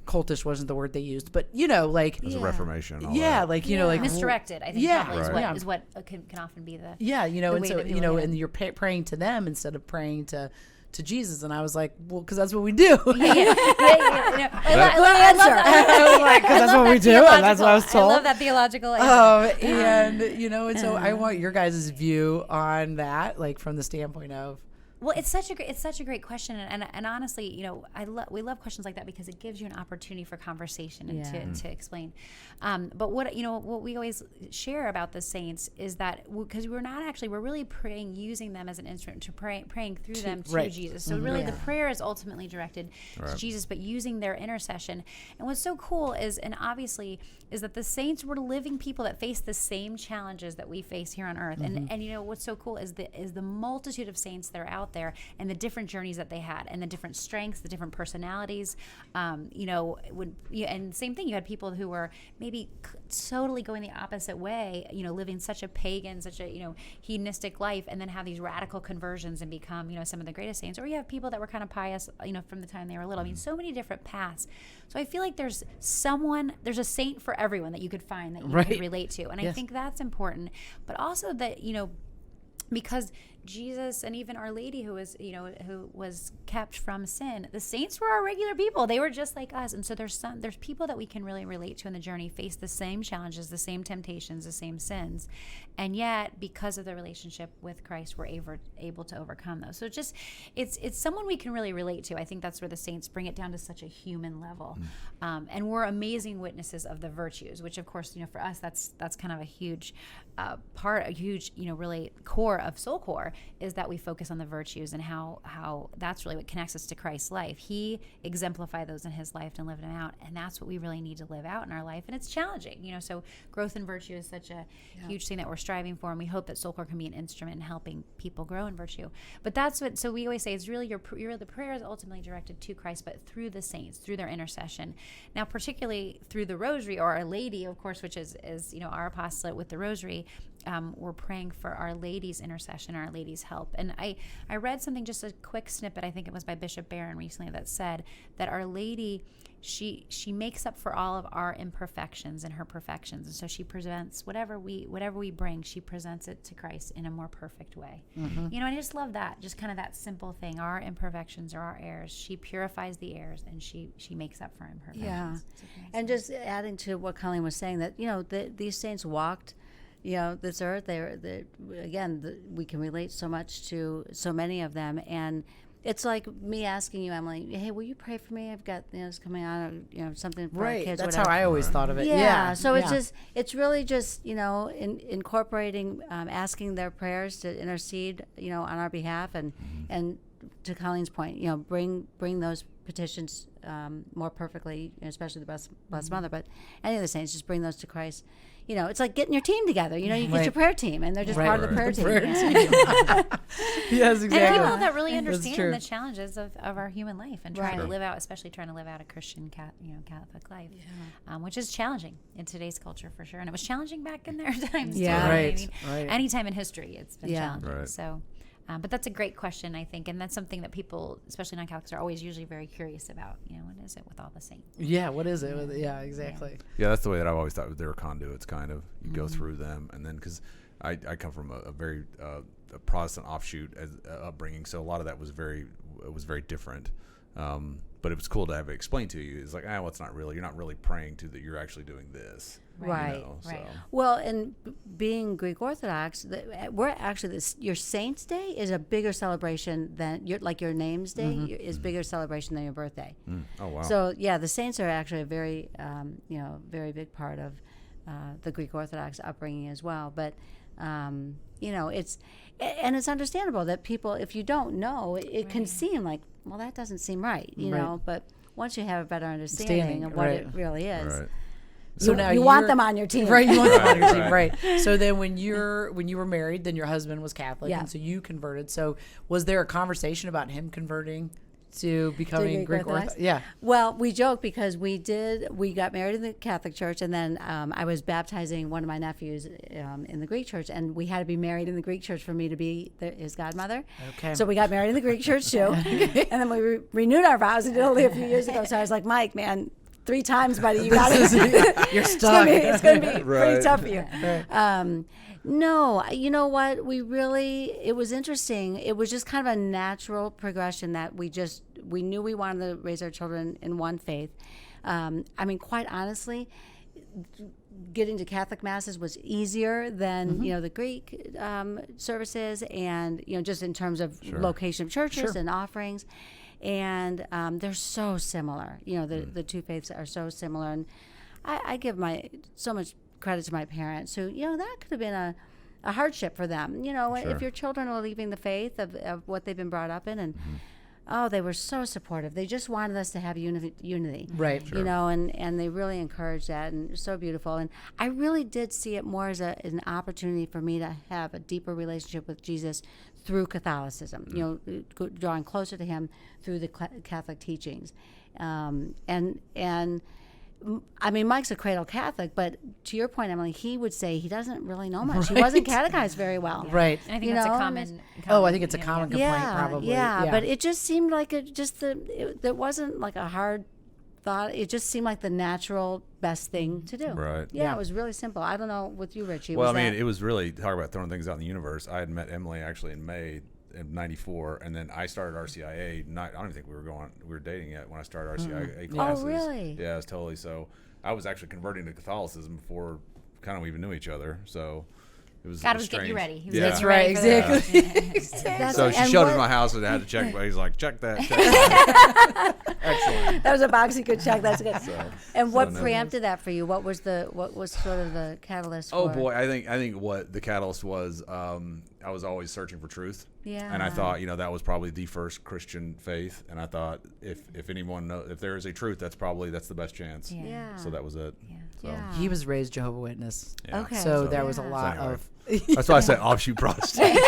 Speaker 1: cultish wasn't the word they used, but like
Speaker 2: As a Reformation. All
Speaker 1: that.
Speaker 2: Like,
Speaker 3: misdirected, I think probably is what can often be the
Speaker 1: and so, and you're praying to them instead of praying to Jesus. And I was like, well, because that's what we do.
Speaker 3: I
Speaker 1: That's what we do, and that's what I was told.
Speaker 3: I love that theological answer.
Speaker 1: And so I want your guys' view on that, like from the standpoint of.
Speaker 3: Well, it's such a great question, and honestly, we love questions like that because it gives you an opportunity for conversation and to explain. But what we always share about the saints is that because we're really praying using them as an instrument to praying through them to Jesus. So really, the prayer is ultimately directed to Jesus, but using their intercession. And what's so cool is that the saints were living people that face the same challenges that we face here on earth. And what's so cool is the multitude of saints that are out there and the different journeys that they had and the different strengths, the different personalities. And same thing, you had people who were maybe totally going the opposite way, living such a pagan, such a hedonistic life, and then have these radical conversions and become some of the greatest saints. Or you have people that were kind of pious, from the time they were little. I mean, so many different paths. So I feel like there's a saint for everyone that you could find that you could relate to, and I think that's important. But also that because Jesus and even Our Lady, who was kept from sin, the saints were our regular people. They were just like us, and so there's people that we can really relate to in the journey, face the same challenges, the same temptations, the same sins, and yet because of the relationship with Christ, we're able to overcome those. So it's someone we can really relate to. I think that's where the saints bring it down to such a human level, and we're amazing witnesses of the virtues, which of course for us that's kind of a huge really core of Soul Core, is that we focus on the virtues and how that's really what connects us to Christ's life. He exemplified those in his life and lived them out, and that's what we really need to live out in our life. And it's challenging, so growth in virtue is such a huge thing that we're striving for, and we hope that Soul Core can be an instrument in helping people grow in virtue. But that's what, so we always say it's really the prayer is ultimately directed to Christ, but through the saints, through their intercession. Now, particularly through the Rosary, or Our Lady, of course, which is our apostolate with the Rosary. We're praying for Our Lady's intercession, Our Lady's help. And I read something, just a quick snippet, I think it was by Bishop Barron recently, that said that Our Lady, she makes up for all of our imperfections and her perfections. And so she presents whatever we bring, she presents it to Christ in a more perfect way. And I just love that, just kind of that simple thing. Our imperfections are our errors. She purifies the errors, and she makes up for our imperfections.
Speaker 4: Yeah. And just adding to what Colleen was saying, that, these saints walked this earth. We can relate so much to so many of them, and it's like me asking you, Emily, hey, will you pray for me? I've got this coming on, something for our kids.
Speaker 1: That's
Speaker 4: whatever.
Speaker 1: how I always thought of it.
Speaker 4: So it's really just incorporating, asking their prayers to intercede, on our behalf, and to Colleen's point, bring those petitions more perfectly, especially the Blessed Mother, but any of the saints, just bring those to Christ. It's like getting your team together. You get your prayer team, and they're just part of the prayer team.
Speaker 1: Yes, exactly.
Speaker 3: And people that really
Speaker 1: true.
Speaker 3: understand the challenges of our human life and trying to live out, especially trying to live out a Christian, Catholic life, which is challenging in today's culture for sure. And it was challenging back in their times.
Speaker 4: Yeah.
Speaker 3: too.
Speaker 1: Right.
Speaker 3: Any time in history, it's been challenging.
Speaker 2: Right.
Speaker 3: So, but that's a great question, I think, and that's something that people, especially non-Catholics, are always usually very curious about. What is it with all the saints?
Speaker 1: Yeah, what is it? Yeah, exactly.
Speaker 2: Yeah, that's the way that I've always thought. They were conduits, kind of. You go through them, and then because I come from a very a Protestant offshoot upbringing, so a lot of that was very different. But it was cool to have it explained to you. It's like, well, it's not really. You're not really praying to that. You're actually doing this.
Speaker 4: Right.
Speaker 2: So.
Speaker 3: Right.
Speaker 4: Well, and being Greek Orthodox, we're actually your Saints' Day is a bigger celebration than your name's day is bigger celebration than your birthday.
Speaker 2: Oh wow.
Speaker 4: So yeah, the saints are actually a very very big part of the Greek Orthodox upbringing as well. But it's understandable that people, if you don't know, it can seem like, well, that doesn't seem right, know. But once you have a better understanding of what it really is.
Speaker 2: Right.
Speaker 1: So now
Speaker 4: you want them on your team,
Speaker 1: right? You want them on your team, right? So then, when you were married, then your husband was Catholic,
Speaker 4: Yeah.
Speaker 1: and so you converted. So was there a conversation about him converting to becoming Greek Orthodox? Yeah.
Speaker 4: Well, we joke because we got married in the Catholic Church, and then I was baptizing one of my nephews in the Greek Church, and we had to be married in the Greek Church for me to be his godmother.
Speaker 1: Okay.
Speaker 4: So we got married in the Greek Church too, and then we renewed our vows in Italy a few years ago. So I was like, Mike, man, 3 times, buddy, you got it.
Speaker 1: You're stuck.
Speaker 4: It's going to be
Speaker 2: Right.
Speaker 4: pretty tough for you. No, you know what? It was interesting. It was just kind of a natural progression that we knew we wanted to raise our children in one faith. Quite honestly, getting to Catholic masses was easier than the Greek services, and just in terms of location of churches and offerings. And they're so similar. The two faiths are so similar, and I give so much credit to my parents who, that could have been a hardship for them. If your children are leaving the faith of what they've been brought up in, and they were so supportive. They just wanted us to have unity.
Speaker 1: Right.
Speaker 2: Sure.
Speaker 4: And they really encouraged that, and it was so beautiful. And I really did see it more as an opportunity for me to have a deeper relationship with Jesus through Catholicism, drawing closer to him through the Catholic teachings. Mike's a cradle Catholic, but to your point, Emily, he would say he doesn't really know much. He wasn't catechized very well.
Speaker 1: Right.
Speaker 3: And I think that's a common.
Speaker 1: I think it's a common complaint, probably.
Speaker 4: Yeah, but it just seemed like there wasn't like a hard thought. It just seemed like the natural best thing to do.
Speaker 2: Right.
Speaker 4: Yeah, it was really simple. I don't know with you, Richie.
Speaker 2: Well, it was really, talk about throwing things out in the universe. I had met Emily actually in May of '94, and then I started RCIA. I don't even think we were dating yet when I started RCIA classes.
Speaker 4: Oh, really?
Speaker 2: Yeah, it was totally. So I was actually converting to Catholicism before kind of we even knew each other. So it was.
Speaker 3: God was
Speaker 2: strange.
Speaker 3: getting you ready. He was
Speaker 2: Yeah.
Speaker 3: getting
Speaker 1: That's
Speaker 3: you
Speaker 1: right.
Speaker 3: ready for
Speaker 1: Exactly.
Speaker 2: So she showed up at my house and I had to check. He's like, check that. Check that. Excellent.
Speaker 4: That was a box you could check. That's good. And what
Speaker 2: no.
Speaker 4: preempted that for you? What was sort of the catalyst?
Speaker 2: Oh
Speaker 4: for
Speaker 2: boy, I think what the catalyst was. I was always searching for truth.
Speaker 4: Yeah.
Speaker 2: And I thought, that was probably the first Christian faith. And I thought, if anyone if there is a truth, that's the best chance.
Speaker 4: Yeah.
Speaker 2: So that was it.
Speaker 3: Yeah.
Speaker 2: So,
Speaker 4: Yeah.
Speaker 1: He was raised Jehovah's Witness.
Speaker 2: yeah.
Speaker 4: Okay.
Speaker 1: So there was a
Speaker 4: Yeah.
Speaker 1: lot
Speaker 2: anyway.
Speaker 1: of.
Speaker 2: That's why I said offshoot Protestant.
Speaker 1: You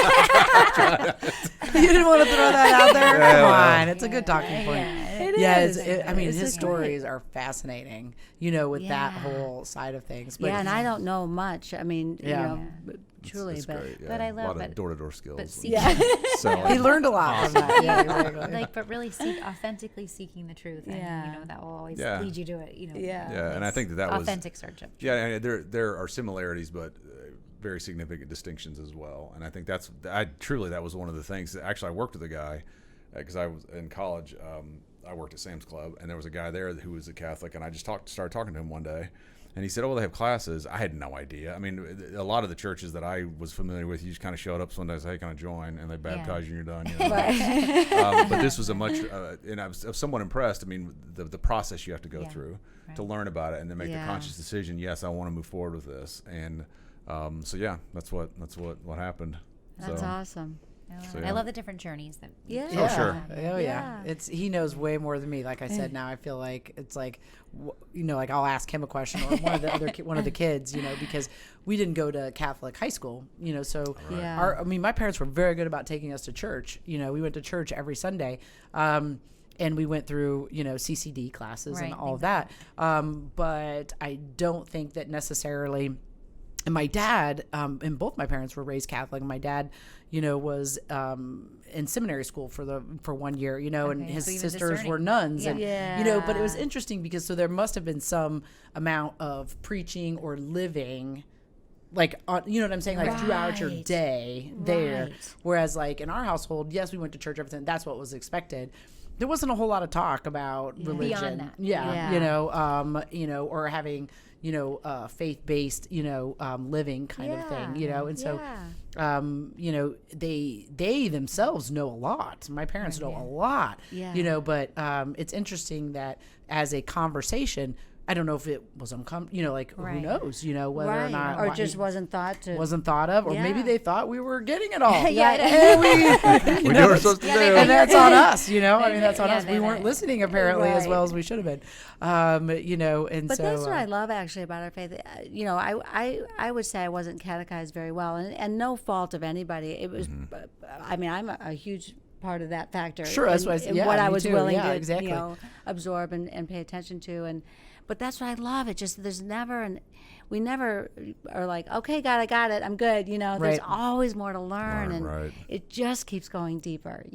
Speaker 1: didn't want to throw that out there?
Speaker 2: Yeah,
Speaker 1: Come
Speaker 2: well.
Speaker 1: on. It's a good talking point.
Speaker 4: Yeah,
Speaker 1: His
Speaker 4: It's
Speaker 1: stories are fascinating, with that whole side of things. But
Speaker 4: Yeah, and I don't know much.
Speaker 1: Yeah.
Speaker 4: Truly,
Speaker 2: It's
Speaker 4: but
Speaker 2: great. Yeah.
Speaker 3: But I
Speaker 2: a
Speaker 3: love
Speaker 2: lot of
Speaker 3: it.
Speaker 2: door-to-door skills.
Speaker 3: But
Speaker 2: and
Speaker 3: see-
Speaker 2: selling.
Speaker 1: he learned a lot from that. Yeah, exactly.
Speaker 3: but really authentically seeking the truth, and
Speaker 4: Yeah.
Speaker 3: that will always
Speaker 2: Yeah.
Speaker 3: lead you to it.
Speaker 4: Yeah.
Speaker 2: Yeah, and I think that was
Speaker 3: authentic search of.
Speaker 2: Yeah, and there are similarities, but very significant distinctions as well. And I think that was one of the things. Actually, I worked with a guy because I was in college. I worked at Sam's Club, and there was a guy there who was a Catholic, and I just started talking to him one day. And he said, "Oh, well, they have classes." I had no idea. I mean, a lot of the churches that I was familiar with, you just kind of showed up Sundays, "Hey, can I join?" And they baptize you, and you're done. But this was a much, and I was somewhat impressed. I mean, the process you have to go through to learn about it, and then make the conscious decision. Yes, I want to move forward with this. And that's what happened.
Speaker 4: That's
Speaker 2: So,
Speaker 4: awesome.
Speaker 2: So,
Speaker 3: I love the different journeys that.
Speaker 4: Yeah.
Speaker 2: Oh, sure.
Speaker 1: Oh yeah. He knows way more than me. Like I said, now I feel like it's like, like I'll ask him a question or one of the one of the kids, because we didn't go to Catholic high school, so
Speaker 4: Yeah.
Speaker 1: my parents were very good about taking us to church. We went to church every Sunday. And we went through, CCD classes and all of that. But I don't think that necessarily. And my dad, and both my parents were raised Catholic. My dad, was in seminary school for 1 year, and his
Speaker 3: so he was
Speaker 1: sisters
Speaker 3: discerning.
Speaker 1: were nuns,
Speaker 3: Yeah.
Speaker 1: and
Speaker 4: Yeah.
Speaker 1: but it was interesting because there must have been some amount of preaching or living. Like, you know what I'm saying? Like throughout your
Speaker 4: Right.
Speaker 1: day there.
Speaker 4: Right.
Speaker 1: Whereas like in our household, yes, we went to church, everything. That's what was expected. There wasn't a whole lot of talk about religion.
Speaker 3: Beyond that.
Speaker 1: Yeah. Or having, faith-based, living kind of thing, and so, they themselves know a lot. My parents know a lot,
Speaker 4: Yeah.
Speaker 1: but it's interesting that as a conversation, I don't know if it was who knows, whether or not
Speaker 4: or just wasn't thought
Speaker 1: of, or maybe
Speaker 4: Yeah.
Speaker 1: they thought we were getting it all.
Speaker 4: Yeah.
Speaker 2: We do what we're supposed to do.
Speaker 1: And that's on us, that's on us. We
Speaker 3: they-
Speaker 1: weren't listening apparently as
Speaker 4: Right.
Speaker 1: well as we should have been, and
Speaker 4: But
Speaker 1: so.
Speaker 4: that's what I love actually about our faith. I would say I wasn't catechized very well, and no fault of anybody. It was, I mean, I'm a huge part of that factor.
Speaker 1: Sure, that's why I said- yeah,
Speaker 4: what I
Speaker 1: me
Speaker 4: was
Speaker 1: too.
Speaker 4: willing
Speaker 1: Yeah,
Speaker 4: to
Speaker 1: exactly.
Speaker 4: absorb and pay attention to, but that's what I love. It just we never are like, okay, God, I got it, I'm good. There's
Speaker 1: Right.
Speaker 4: always more to learn, and
Speaker 2: Right.
Speaker 4: it just keeps going deeper.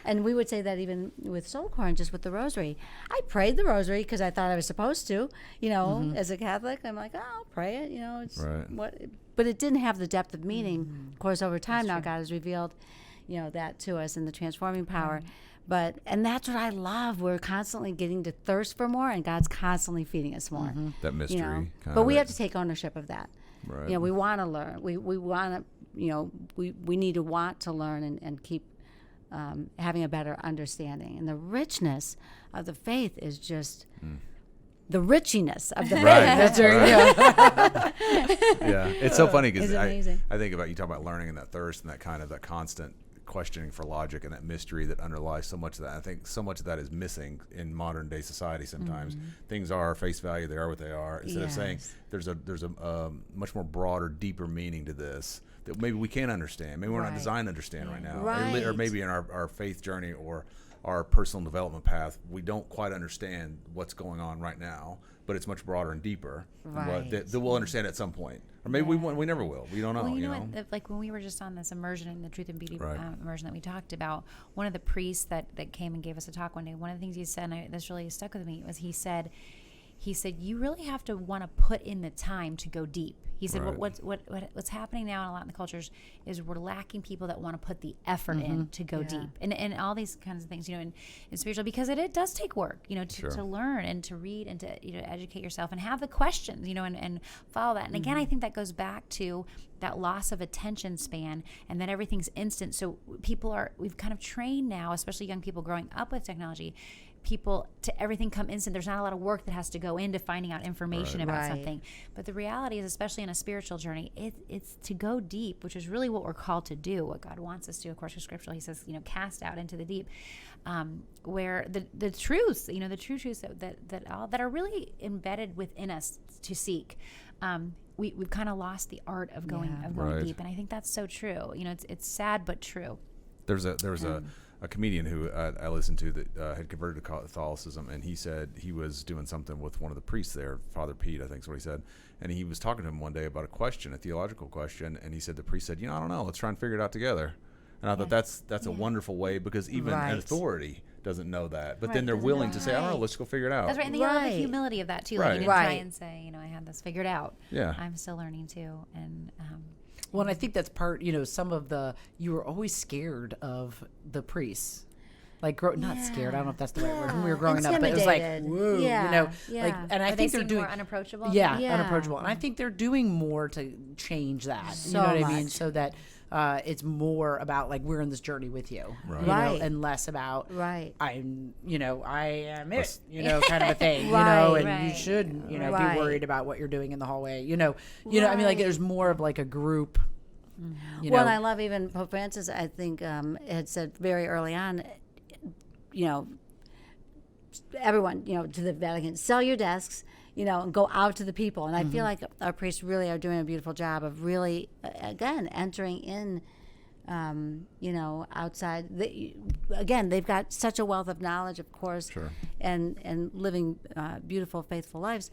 Speaker 4: And we would say that even with Soulcore and just with the rosary. I prayed the rosary because I thought I was supposed to, as a Catholic. I'm like, oh, I'll pray it, it's
Speaker 2: Right.
Speaker 4: but it didn't have the depth of meaning. Of course, over time now God has revealed, that to us in the transforming power. And that's what I love. We're constantly getting to thirst for more, and God's constantly feeding us more.
Speaker 2: That mystery. kind
Speaker 4: But
Speaker 2: of
Speaker 4: we
Speaker 2: that-
Speaker 4: have to take ownership of that.
Speaker 2: Right.
Speaker 4: We want to learn. We want to, we need to want to learn and keep having a better understanding. And the richness of the faith is just the richiness of the faith.
Speaker 2: Right.
Speaker 1: That's very
Speaker 2: Yeah, it's so funny because
Speaker 4: It's amazing.
Speaker 2: I think about you talk about learning and that thirst and that constant questioning for logic and that mystery that underlies so much of that. I think so much of that is missing in modern day society. Sometimes things are face value; they are what they are. Instead of saying there's a much more broader, deeper meaning to this that maybe we can't understand. Maybe we're not
Speaker 4: Right.
Speaker 2: designed to understand right now,
Speaker 4: Right.
Speaker 2: or maybe in our faith journey or our personal development path, we don't quite understand what's going on right now, but it's much broader and deeper.
Speaker 4: Right.
Speaker 2: That we'll understand at some point, or maybe we never will. We don't know.
Speaker 3: Well,
Speaker 2: you know.
Speaker 3: what? Like when we were just on this immersion in the Truth and Beauty
Speaker 2: Right.
Speaker 3: Immersion that we talked about, one of the priests that came and gave us a talk one day, one of the things he said, and this really stuck with me, was he said, you really have to want to put in the time to go deep. He said,
Speaker 2: Right.
Speaker 3: what's happening now in a lot in the cultures is we're lacking people that want to put the effort in to go deep, and all these kinds of things, in spiritual, because it does take work, to learn and to read and to educate yourself and have the questions, and follow that. And again, I think that goes back to that loss of attention span and that everything's instant. So we've kind of trained now, especially young people growing up with technology, people to everything come instant. There's not a lot of work that has to go into finding out information about
Speaker 4: Right.
Speaker 3: something. But the reality is, especially in a spiritual journey, it's to go deep, which is really what we're called to do, what God wants us to. Of course, with Scripture, He says, cast out into the deep, where the truths, the true truths that are really embedded within us to seek. We've kind of lost the art of going
Speaker 2: Right.
Speaker 3: deep, and I think that's so true. It's sad but true.
Speaker 2: There was a comedian who I listened to that had converted to Catholicism, and he said he was doing something with one of the priests there, Father Pete, I think is what he said, and he was talking to him one day about a theological question, and he said, the priest said, I don't know, let's try and figure it out together. And I thought that's a wonderful way, because even
Speaker 4: Right.
Speaker 2: an authority doesn't know that, but
Speaker 3: Right,
Speaker 2: then they're
Speaker 3: doesn't
Speaker 2: willing
Speaker 3: know.
Speaker 2: to say, I don't know, let's go figure it out.
Speaker 3: That's right, and you have the
Speaker 4: Right.
Speaker 3: humility of that too. Like
Speaker 2: Right.
Speaker 3: you didn't try
Speaker 4: Right.
Speaker 3: and say, I had this figured out.
Speaker 2: Yeah.
Speaker 3: I'm still learning too, and
Speaker 1: Well, and I think that's part, some of you were always scared of the priests. Like, not scared, I don't know if that's the right word, when we were growing up, but it was like,
Speaker 4: Intimidated.
Speaker 1: whoa,
Speaker 4: Yeah,
Speaker 1: like,
Speaker 4: yeah.
Speaker 1: and I
Speaker 3: they
Speaker 1: think they're
Speaker 3: seem
Speaker 1: doing
Speaker 3: more unapproachable.
Speaker 1: Yeah,
Speaker 4: Yeah.
Speaker 1: unapproachable. And I think they're doing more to change that.
Speaker 4: So
Speaker 1: you know what I mean?
Speaker 4: much.
Speaker 1: So that it's more about like we're in this journey with you,
Speaker 2: Right.
Speaker 1: you know,
Speaker 4: Right.
Speaker 1: and less about
Speaker 4: Right.
Speaker 1: I am it, kind of a thing,
Speaker 4: Right.
Speaker 1: and you
Speaker 3: Right.
Speaker 1: shouldn't, be
Speaker 4: Right.
Speaker 1: worried about what you're doing in the hallway, I mean, like there's more of like a group You
Speaker 4: Well,
Speaker 1: know,
Speaker 4: and I love even Pope Francis, I think, had said very early on, you know, everyone, you know, to the Vatican, sell your desks, you know, and go out to the people. And I feel like our priests really are doing a beautiful job of really, again, entering in, you know, outside. Again, they've got such a wealth of knowledge, of course, and living beautiful, faithful lives.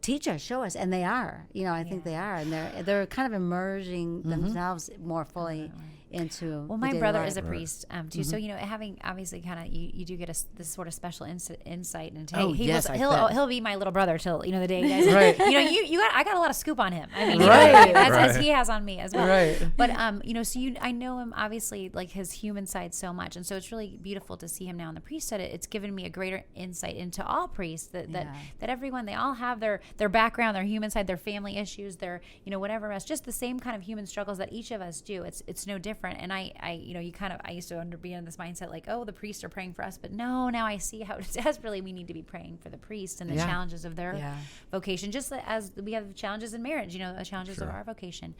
Speaker 4: Teach us, show us, and they are. You know, I think they are, and they're kind of immersing themselves more fully into.
Speaker 3: Well, my brother is a priest too, so you know, having obviously kind of you do get this sort of special insight into.
Speaker 1: Oh,
Speaker 3: hey,
Speaker 1: yes,
Speaker 3: he'll be my little brother till you know the day you guys.
Speaker 1: Right.
Speaker 3: You know I got a lot of scoop on him. I mean,
Speaker 1: Right.
Speaker 3: as he has on me as well.
Speaker 1: Right.
Speaker 3: But you know, so I know him obviously like his human side so much, and so it's really beautiful to see him now in the priesthood. It's given me a greater insight into all priests that everyone, they all have their background, their human side, their family issues, their you know whatever else, just the same kind of human struggles that each of us do. It's no different. And I you know I used to be in this mindset like, oh, the priests are praying for us, but no, now I see how desperately we need to be praying for the priest and the challenges of their vocation, just as we have challenges in marriage, you know, the challenges of our vocation.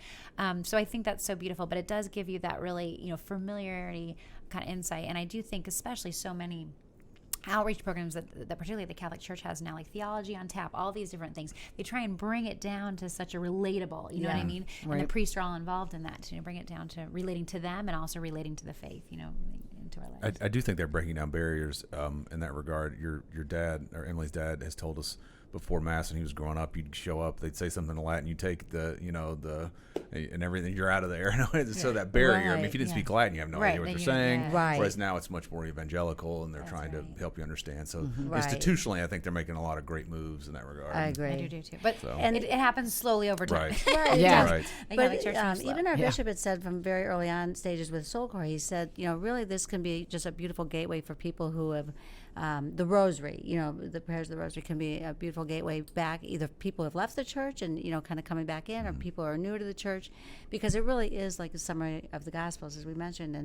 Speaker 3: So I think that's so beautiful, but it does give you that really, you know, familiarity kind of insight. And I do think especially so many outreach programs that particularly the Catholic Church has now, like Theology on Tap, all these different things, they try and bring it down to such a relatable, you know what I mean? And the priests are all involved in that to bring it down to relating to them and also relating to the faith, you know, into our lives.
Speaker 2: I do think they're breaking down barriers in that regard. Your dad, or Emily's dad, has told us before Mass when he was growing up, you'd show up, they'd say something in Latin, you take and everything, you're out of there. So that barrier, I mean, if you didn't speak Latin, you have no idea what they're saying.
Speaker 4: Right.
Speaker 2: Whereas now it's much more evangelical, and they're trying to help you understand. So institutionally, I think they're making a lot of great moves in that regard.
Speaker 4: I agree.
Speaker 3: I do too. But and it happens slowly over time.
Speaker 2: Right.
Speaker 1: Yeah.
Speaker 2: Right.
Speaker 4: But even our bishop had said from very early on stages with Soul Core, he said, you know, really this can be just a beautiful gateway for people who have the rosary, you know, the prayers of the rosary can be a beautiful gateway back, either people have left the church and, you know, kind of coming back in, or people who are new to the church, because it really is like a summary of the Gospels, as we mentioned.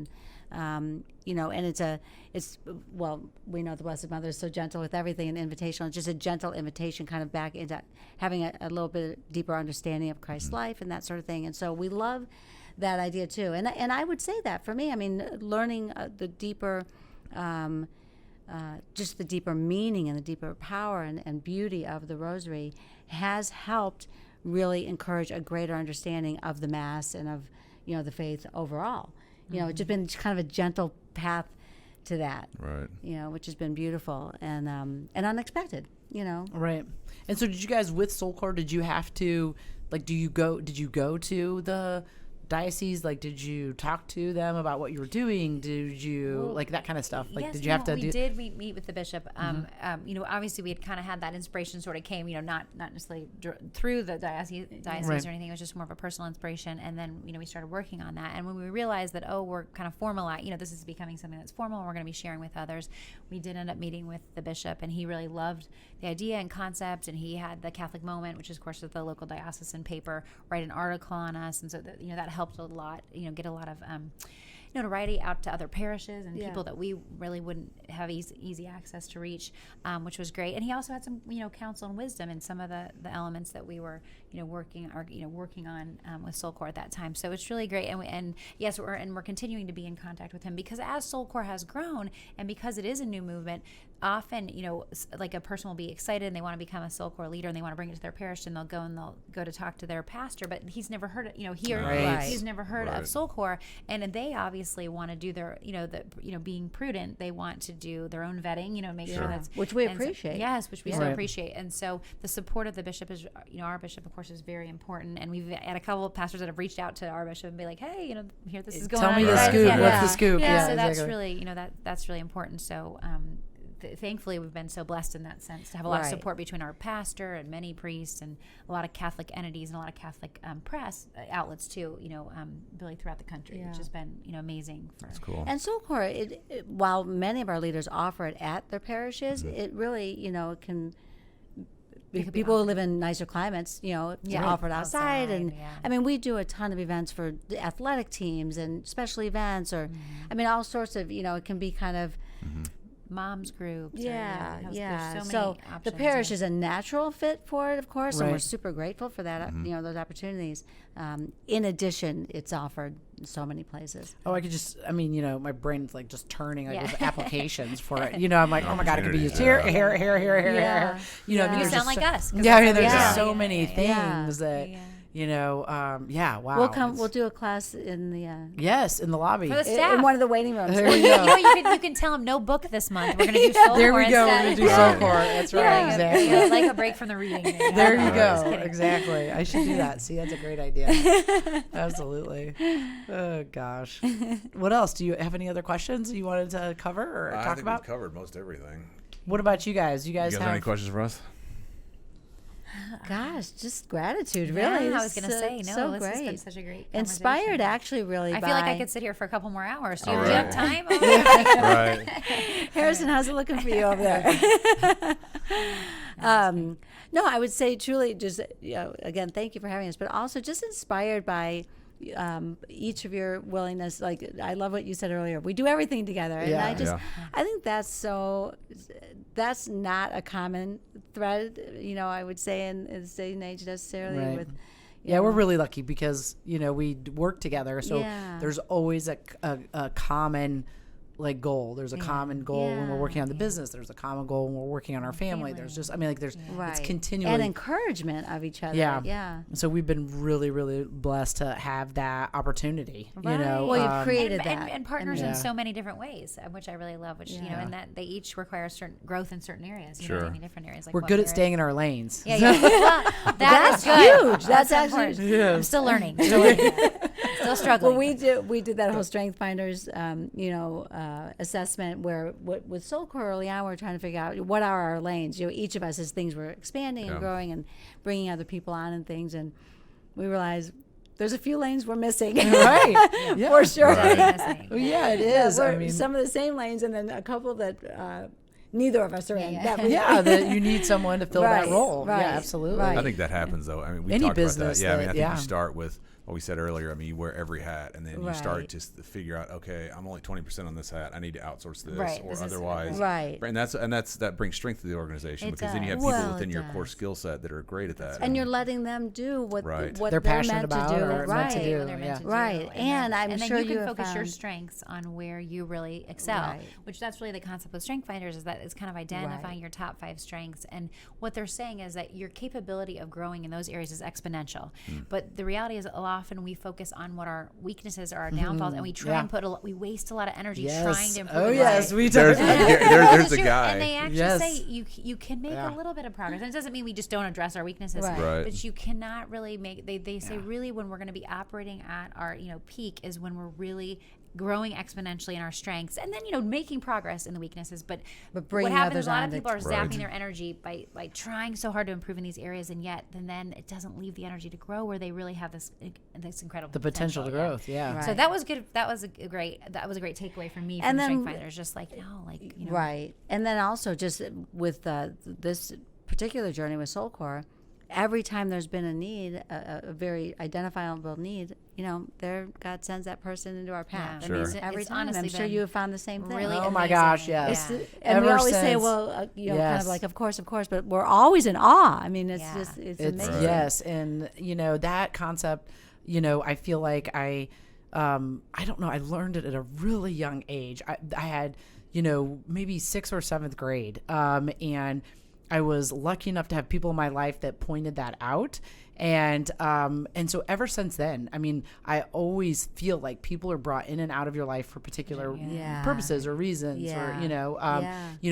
Speaker 4: And, you know, and well, we know the Blessed Mother is so gentle with everything and invitational. It's just a gentle invitation kind of back into having a little bit deeper understanding of Christ's life and that sort of thing. And so we love that idea too. And I would say that for me, I mean, learning the deeper, just the deeper meaning and the deeper power and beauty of the Rosary has helped really encourage a greater understanding of the Mass and of, you know, the faith overall. You know, it's just been kind of a gentle path to that,
Speaker 2: right?
Speaker 4: You know, which has been beautiful and unexpected. You know,
Speaker 1: right. And so, did you guys with Soul Core? Did you have to like? Did you go to the diocese? Like, did you talk to them about what you were doing? Did you like that kind of stuff? Like,
Speaker 3: yes,
Speaker 1: did you have to
Speaker 3: we
Speaker 1: do?
Speaker 3: did. We meet with the bishop. You know, obviously we had kind of had that inspiration sort of came, you know, not necessarily through the diocese
Speaker 1: Right.
Speaker 3: or anything. It was just more of a personal inspiration. And then, you know, we started working on that. And when we realized that, we're kind of formalized, you know, this is becoming something that's formal and we're going to be sharing with others, we did end up meeting with the bishop, and he really loved the idea and concept. And he had the Catholic Moment, which is, of course, the local diocesan paper, write an article on us. And so, that, you know, that helped a lot. You know, get a lot of notoriety out to other parishes and people that we really wouldn't have easy access to reach, which was great. And he also had some, you know, counsel and wisdom in some of the elements that we were, you know, working on with Soul Core at that time. So it's really great. And we're continuing to be in contact with him, because as Soul Core has grown and because it is a new movement, often, you know, like a person will be excited and they want to become a Soul Core leader and they want to bring it to their parish, and they'll go to talk to their pastor, but he's never heard it, you know, he's never heard of Soul Core, and they obviously want to do their, you know, being prudent, they want to do their own vetting, you know, make sure that's,
Speaker 4: which we appreciate.
Speaker 3: Yes, which we so appreciate. And so the support of the bishop is, you know, our bishop, of course, is very important. And we've had a couple of pastors that have reached out to our bishop and be like, hey, you know, here this is going on.
Speaker 1: Tell me the scoop. What's the scoop?
Speaker 3: Yeah, so that's really, you know, that's really important. So thankfully we've been so blessed in that sense to have a lot of support between our pastor and many priests and a lot of Catholic entities and a lot of Catholic press outlets too, you know, really throughout the country, which has been, you know, amazing.
Speaker 2: That's cool.
Speaker 4: And Soul Core, it, while many of our leaders offer it at their parishes, it really, you know, can people who live in nicer climates, you know, offer it outside. And I mean, we do a ton of events for the athletic teams and special events, or I mean, all sorts of, you know, it can be kind of
Speaker 3: moms groups.
Speaker 4: Yeah,
Speaker 3: There's
Speaker 4: yeah.
Speaker 3: so
Speaker 4: So
Speaker 3: many
Speaker 4: the
Speaker 3: options,
Speaker 4: parish is a natural fit for it, of course, and we're
Speaker 1: Right.
Speaker 4: super grateful for that. Those opportunities. In addition, it's offered in so many places.
Speaker 1: Oh, I could just, my brain's like just turning like
Speaker 3: Yeah.
Speaker 1: with applications for it. I'm like, oh my God, it could be used
Speaker 2: Opportunities,
Speaker 1: here,
Speaker 2: yeah.
Speaker 1: here.
Speaker 4: Yeah.
Speaker 1: I mean,
Speaker 3: You
Speaker 1: there's
Speaker 3: sound
Speaker 1: just
Speaker 3: like us. 'cause
Speaker 1: Yeah, I mean,
Speaker 3: that's
Speaker 1: there's
Speaker 3: what
Speaker 1: just
Speaker 3: we do.
Speaker 1: so many
Speaker 4: Yeah.
Speaker 1: things that, wow.
Speaker 4: We'll come.
Speaker 1: It's-
Speaker 4: We'll do a class in the
Speaker 1: Yes, in the lobby.
Speaker 3: For the staff.
Speaker 4: in one of the waiting rooms.
Speaker 1: There you
Speaker 3: You
Speaker 1: go.
Speaker 3: know, you can tell them no book this month. We're going to do soul
Speaker 1: There we
Speaker 3: core
Speaker 1: go. We're
Speaker 3: instead.
Speaker 1: going to do
Speaker 2: Right.
Speaker 1: Soulcore. That's right.
Speaker 3: Yeah,
Speaker 1: Exactly.
Speaker 3: yeah, like a break from the reading.
Speaker 1: There you
Speaker 3: Just
Speaker 1: go.
Speaker 3: kidding.
Speaker 1: Exactly. I should do that. See, that's a great idea. Absolutely. Oh gosh. What else? Do you have any other questions you wanted to cover or
Speaker 2: I
Speaker 1: talk
Speaker 2: think
Speaker 1: about?
Speaker 2: we've covered most everything.
Speaker 1: What about you guys? You guys
Speaker 2: You guys
Speaker 1: have
Speaker 2: have any questions for us?
Speaker 4: Gosh, just gratitude.
Speaker 3: Yeah,
Speaker 4: Really,
Speaker 3: I was going to say, no,
Speaker 4: so
Speaker 3: this has
Speaker 4: great.
Speaker 3: been such a great
Speaker 4: Inspired,
Speaker 3: conversation.
Speaker 4: actually, really.
Speaker 3: I feel like I could sit here for a couple more hours. Do you,
Speaker 2: All
Speaker 3: do you have
Speaker 2: right.
Speaker 3: time?
Speaker 2: Right.
Speaker 4: Harrison, how's it looking for you over there? No, I would say truly just, again, thank you for having us, but also just inspired by each of your willingness. Like, I love what you said earlier. We do everything together. And
Speaker 1: Yeah.
Speaker 4: I think that's not a common thread, I would say in this day and age necessarily
Speaker 1: Right.
Speaker 4: with.
Speaker 1: Yeah, we're really lucky because we work together, so
Speaker 4: Yeah.
Speaker 1: there's always a common goal. There's a common goal when we're working on the business. There's a common goal when we're working on our family. There's just there's it's continually
Speaker 4: and encouragement of each other.
Speaker 1: Yeah. So we've been really, really blessed to have that opportunity.
Speaker 4: Well, you've created that.
Speaker 3: And partners
Speaker 1: Yeah.
Speaker 3: in so many different ways, which I really love. Which and that they each require certain growth in certain areas. You know what I
Speaker 2: Sure.
Speaker 3: mean? Different areas. Like
Speaker 1: we're
Speaker 3: what
Speaker 1: good at
Speaker 3: area-
Speaker 1: staying in our lanes.
Speaker 3: Yeah, yeah. Well,
Speaker 4: That's
Speaker 3: is good.
Speaker 4: huge. That's actually-
Speaker 3: important. I'm still learning. Still struggling.
Speaker 4: Well, we did that whole Strength Finders, assessment where with Soulcore early on, we're trying to figure out what are our lanes. Each of us as things were expanding and
Speaker 2: Yeah.
Speaker 4: growing and bringing other people on and things, and we realized there's a few lanes we're missing.
Speaker 1: Right. Yeah.
Speaker 4: For sure.
Speaker 1: Well, yeah, it is.
Speaker 4: We're some of the same lanes, and then a couple that neither of us are in. That we-
Speaker 1: that you need someone to fill
Speaker 4: Right,
Speaker 1: that role.
Speaker 4: right,
Speaker 1: Yeah, absolutely.
Speaker 4: right.
Speaker 2: I think that happens though. I mean, we
Speaker 1: Any
Speaker 2: talked
Speaker 1: business
Speaker 2: about that. Yeah, I mean, I
Speaker 1: that-
Speaker 2: think
Speaker 1: yeah.
Speaker 2: you start with what we said earlier. I mean, you wear every hat, and then you start
Speaker 4: Right.
Speaker 2: just to figure out, okay, I'm only 20% on this hat. I need to outsource this,
Speaker 3: Right,
Speaker 2: or
Speaker 3: this is-
Speaker 2: otherwise.
Speaker 4: Right.
Speaker 2: And that brings strength to the organization
Speaker 3: It
Speaker 2: because then you have
Speaker 3: does.
Speaker 2: people
Speaker 4: Well,
Speaker 2: within
Speaker 4: it
Speaker 2: your core
Speaker 4: does.
Speaker 2: skill set that are great at that.
Speaker 4: And you're letting them do what
Speaker 2: Right.
Speaker 4: what
Speaker 1: They're passionate
Speaker 4: meant
Speaker 1: about
Speaker 4: to do.
Speaker 1: or meant to
Speaker 4: right.
Speaker 1: do.
Speaker 3: What they're meant to do.
Speaker 4: Right. And I'm
Speaker 3: then
Speaker 4: sure
Speaker 3: you can
Speaker 4: you have
Speaker 3: focus your
Speaker 4: found-
Speaker 3: strengths on where you really excel,
Speaker 4: Right.
Speaker 3: which that's really the concept with Strength Finders is that it's kind of identifying
Speaker 4: Right.
Speaker 3: your top 5 strengths. And what they're saying is that your capability of growing in those areas is exponential. But the reality is often we focus on what our weaknesses or our downfalls, and we try and we waste a lot of energy trying to improve.
Speaker 1: Oh
Speaker 3: it.
Speaker 1: yes, we do.
Speaker 2: there's
Speaker 3: That's
Speaker 2: a
Speaker 3: true.
Speaker 2: guy.
Speaker 3: And they actually
Speaker 1: Yes.
Speaker 3: say you can make a little bit of progress. And it doesn't mean we just don't address our weaknesses,
Speaker 4: Right.
Speaker 2: Right.
Speaker 3: but you cannot really make. They say really when we're going to be operating at our peak is when we're really growing exponentially in our strengths, and then making progress in the weaknesses. But
Speaker 4: bringing
Speaker 3: what happens?
Speaker 4: others
Speaker 3: A lot
Speaker 4: on
Speaker 3: of
Speaker 4: to-
Speaker 3: people are
Speaker 2: Right.
Speaker 3: zapping their energy by trying so hard to improve in these areas, and yet then it doesn't leave the energy to grow where they really have this incredible
Speaker 1: The potential to
Speaker 3: yeah.
Speaker 1: growth. Yeah.
Speaker 4: Right.
Speaker 3: So that was good. That was a great takeaway for me
Speaker 4: And
Speaker 3: from
Speaker 4: then-
Speaker 3: Strength Finders. Just
Speaker 4: Right. And then also just with this particular journey with Soulcore, every time there's been a need, a very identifiable need, there God sends that person into our path.
Speaker 3: Yeah.
Speaker 2: Sure.
Speaker 3: It's
Speaker 4: Every time.
Speaker 3: honestly
Speaker 4: I'm sure
Speaker 3: been
Speaker 4: you have found the same thing.
Speaker 3: really
Speaker 1: Oh my
Speaker 3: amazing.
Speaker 1: gosh, yes.
Speaker 3: Yeah.
Speaker 4: And we
Speaker 1: Ever
Speaker 4: always say,
Speaker 1: since-
Speaker 4: well, kind
Speaker 1: Yes.
Speaker 4: of like, of course, but we're always in awe. I mean, it's
Speaker 3: Yeah.
Speaker 4: just, it's
Speaker 1: It's
Speaker 4: amazing.
Speaker 1: yes, and that concept. I feel like I don't know. I learned it at a really young age. I had maybe 6th or 7th grade, and I was lucky enough to have people in my life that pointed that out. And so ever since then, I mean, I always feel like people are brought in and out of your life for particular
Speaker 4: Yeah.
Speaker 1: purposes or reasons,
Speaker 4: Yeah.
Speaker 1: or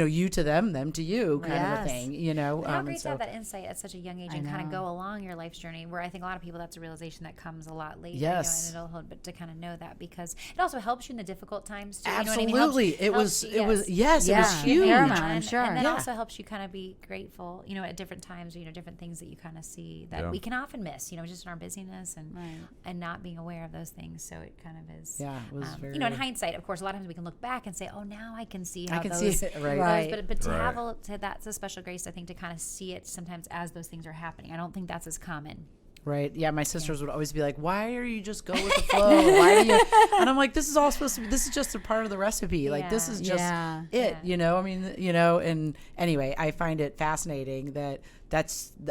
Speaker 1: you to them to you kind of a
Speaker 4: Yes.
Speaker 1: thing,
Speaker 3: How
Speaker 1: and
Speaker 3: great to
Speaker 1: so
Speaker 3: have that insight at such a young age and kind of go along your life's journey, where I think a lot of people, that's a realization that comes a lot later
Speaker 1: Yes.
Speaker 3: in adulthood, but to kind of know that, because it also helps you in the difficult times too.
Speaker 1: absolutely,
Speaker 3: You know what I mean?
Speaker 1: it was
Speaker 3: Helps-
Speaker 1: it was
Speaker 4: Yeah.
Speaker 1: huge.
Speaker 4: Paramount. I'm sure.
Speaker 3: And then
Speaker 1: Yeah.
Speaker 3: also helps you kind of be grateful, at different times, different things that you kind of see that
Speaker 2: Yeah.
Speaker 3: we can often miss, just in our busyness and
Speaker 4: Right.
Speaker 3: and not being aware of those things. So it kind of is,
Speaker 1: Yeah, it was very.
Speaker 3: in hindsight, of course, a lot of times we can look back and say, oh, now I can see how
Speaker 1: I can
Speaker 3: those,
Speaker 1: see it, right.
Speaker 4: Right.
Speaker 3: But to
Speaker 2: Right.
Speaker 3: that's a special grace, I think, to kind of see it sometimes as those things are happening. I don't think that's as common.
Speaker 1: Right. Yeah. My sisters would always be like, "Why are you just go with the flow? Why are you?" And I'm like, "This is all supposed to be. This is just a part of the recipe. Like this is just it. You know. I mean, you know. And anyway, I find it fascinating that